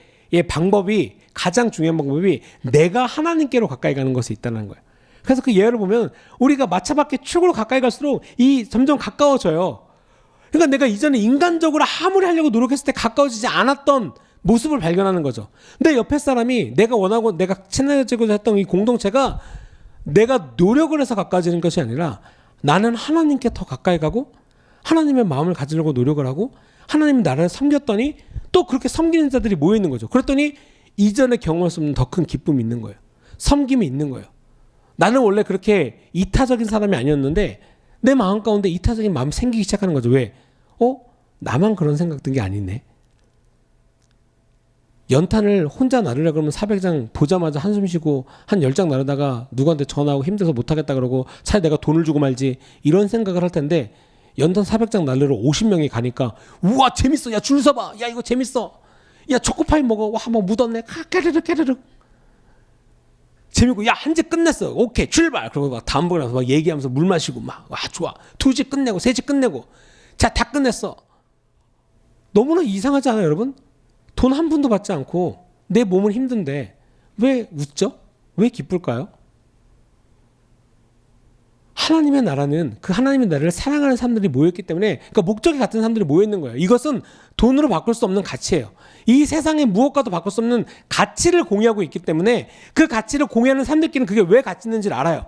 방법이 가장 중요한 방법이 내가 하나님께로 가까이 가는 것이 있다는 거예요. 그래서 그 예를 보면 우리가 마차바퀴 축으로 가까이 갈수록 점점 가까워져요. 그러니까 내가 이전에 인간적으로 아무리 하려고 노력했을 때 가까워지지 않았던 모습을 발견하는 거죠. 내 옆에 사람이 내가 원하고 내가 친해지고자 했던 이 공동체가 내가 노력을 해서 가까워지는 것이 아니라 나는 하나님께 더 가까이 가고 하나님의 마음을 가지려고 노력을 하고 하나님 나라를 섬겼더니 또 그렇게 섬기는 자들이 모여 있는 거죠. 그랬더니 이전에 경험할 수 없는 더 큰 기쁨이 있는 거예요. 섬김이 있는 거예요. 나는 원래 그렇게 이타적인 사람이 아니었는데 내 마음 가운데 이타적인 마음이 생기기 시작하는 거죠. 왜? 나만 그런 생각 든 게 아니네. 연탄을 혼자 나르려 그러면 400장 보자마자 한숨 쉬고 한 10장 나르다가 누구한테 전화하고 힘들어서 못하겠다 그러고 차라리 내가 돈을 주고 말지 이런 생각을 할 텐데 연탄 400장 나르러 50명이 가니까 우와 재밌어. 야 줄 서봐. 야 이거 재밌어. 야 초코파이 먹어. 와 뭐 묻었네. 까르르 재밌고 야 한 집 끝냈어. 오케이 출발. 그리고 막 다음 번에 막 얘기하면서 물 마시고 막 와 좋아. 2집 끝내고 3집 끝내고 자 다 끝냈어. 너무나 이상하지 않아요 여러분? 돈 한 푼도 받지 않고 내 몸은 힘든데 왜 웃죠? 왜 기쁠까요? 하나님의 나라는 그 하나님의 나라를 사랑하는 사람들이 모였기 때문에 그러니까 목적이 같은 사람들이 모여 있는 거예요. 이것은 돈으로 바꿀 수 없는 가치예요. 이 세상의 무엇과도 바꿀 수 없는 가치를 공유하고 있기 때문에 그 가치를 공유하는 사람들끼리는 그게 왜 가치 있는지를 알아요.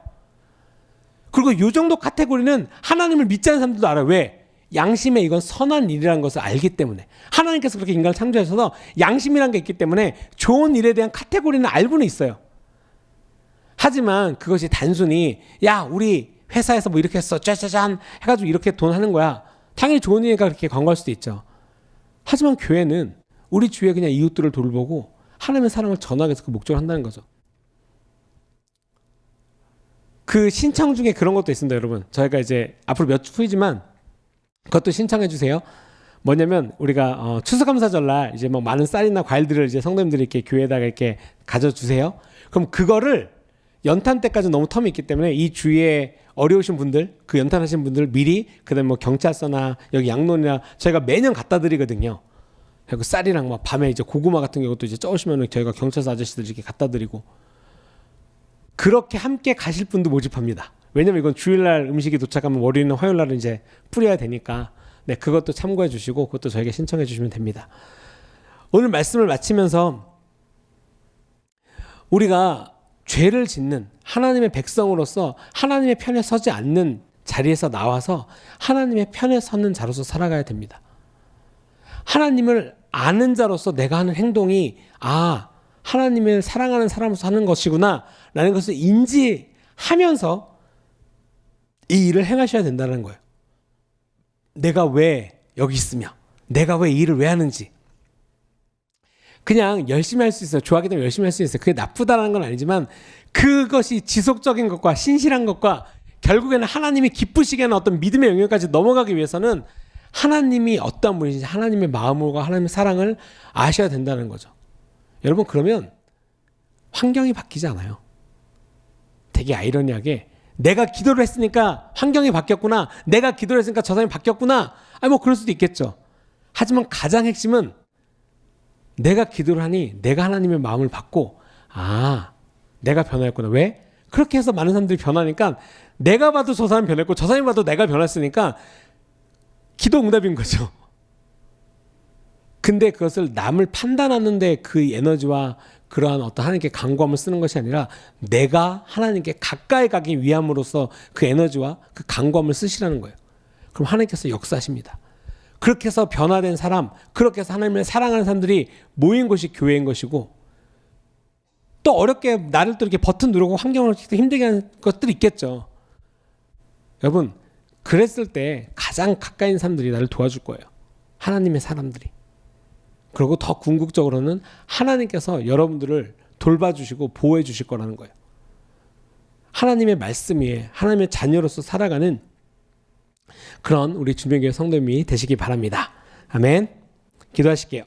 그리고 이 정도 카테고리는 하나님을 믿지 않는 사람들도 알아요. 왜? 양심에 이건 선한 일이라는 것을 알기 때문에 하나님께서 그렇게 인간을 창조하셔서 양심이라는 게 있기 때문에 좋은 일에 대한 카테고리는 알고는 있어요. 하지만 그것이 단순히 야 우리 회사에서 뭐 이렇게 했어 짜자잔 해가지고 이렇게 돈 하는 거야. 당연히 좋은 일이니까 그렇게 광고할 수도 있죠. 하지만 교회는 우리 주위에 그냥 이웃들을 돌보고 하나님의 사랑을 전하기 위해서 그 목적을 한다는 거죠. 그 신청 중에 그런 것도 있습니다 여러분. 저희가 이제 앞으로 몇 주 후이지만 그것도 신청해 주세요. 뭐냐면 우리가 추수감사절날 이제 뭐 많은 쌀이나 과일들을 이제 성도님들이 이렇게 교회에다가 이렇게 가져주세요. 그럼 그거를 연탄 때까지 너무 텀이 있기 때문에 이 주위에 어려우신 분들, 그 연탄하신 분들 미리 그다음에 뭐 경찰서나 여기 양론이나 저희가 매년 갖다 드리거든요. 그리고 쌀이랑 막 밤에 이제 고구마 같은 경우도 이제 쪄오시면 저희가 경찰서 아저씨들 이렇게 갖다 드리고 그렇게 함께 가실 분도 모집합니다. 왜냐면 이건 주일날 음식이 도착하면 월요일이나 화요일날은 이제 뿌려야 되니까 네 그것도 참고해 주시고 그것도 저에게 신청해 주시면 됩니다. 오늘 말씀을 마치면서 우리가 죄를 짓는 하나님의 백성으로서 하나님의 편에 서지 않는 자리에서 나와서 하나님의 편에 서는 자로서 살아가야 됩니다. 하나님을 아는 자로서 내가 하는 행동이 하나님을 사랑하는 사람으로서 하는 것이구나 라는 것을 인지하면서 이 일을 행하셔야 된다는 거예요. 내가 왜 여기 있으며 내가 왜 이 일을 왜 하는지. 그냥 열심히 할 수 있어요. 좋아하기 때문에 열심히 할 수 있어요. 그게 나쁘다는 건 아니지만 그것이 지속적인 것과 신실한 것과 결국에는 하나님이 기쁘시게 하는 어떤 믿음의 영역까지 넘어가기 위해서는 하나님이 어떤 분이신지 하나님의 마음과 하나님의 사랑을 아셔야 된다는 거죠. 여러분, 그러면 환경이 바뀌지 않아요. 되게 아이러니하게 내가 기도를 했으니까 환경이 바뀌었구나, 내가 기도를 했으니까 저 사람이 바뀌었구나, 그럴 수도 있겠죠. 하지만 가장 핵심은 내가 기도를 하니 내가 하나님의 마음을 받고 내가 변화했구나. 왜? 그렇게 해서 많은 사람들이 변하니까 내가 봐도 저 사람이 변했고 저 사람이 봐도 내가 변했으니까 기도 응답인 거죠. 근데 그것을 남을 판단하는데 그 에너지와 그러한 어떤 하나님께 간구함을 쓰는 것이 아니라 내가 하나님께 가까이 가기 위함으로써 그 에너지와 그 간구함을 쓰시라는 거예요. 그럼 하나님께서 역사하십니다. 그렇게 해서 변화된 사람, 그렇게 해서 하나님을 사랑하는 사람들이 모인 것이 교회인 것이고, 또 어렵게 나를 또 이렇게 버튼 누르고 환경을 힘들게 하는 것들이 있겠죠. 여러분, 그랬을 때 가장 가까이 있는 사람들이 나를 도와줄 거예요. 하나님의 사람들이. 그리고 더 궁극적으로는 하나님께서 여러분들을 돌봐주시고 보호해 주실 거라는 거예요. 하나님의 말씀 위에 하나님의 자녀로서 살아가는 그런 우리 주변교회 성도님이 되시기 바랍니다. 아멘. 기도하실게요.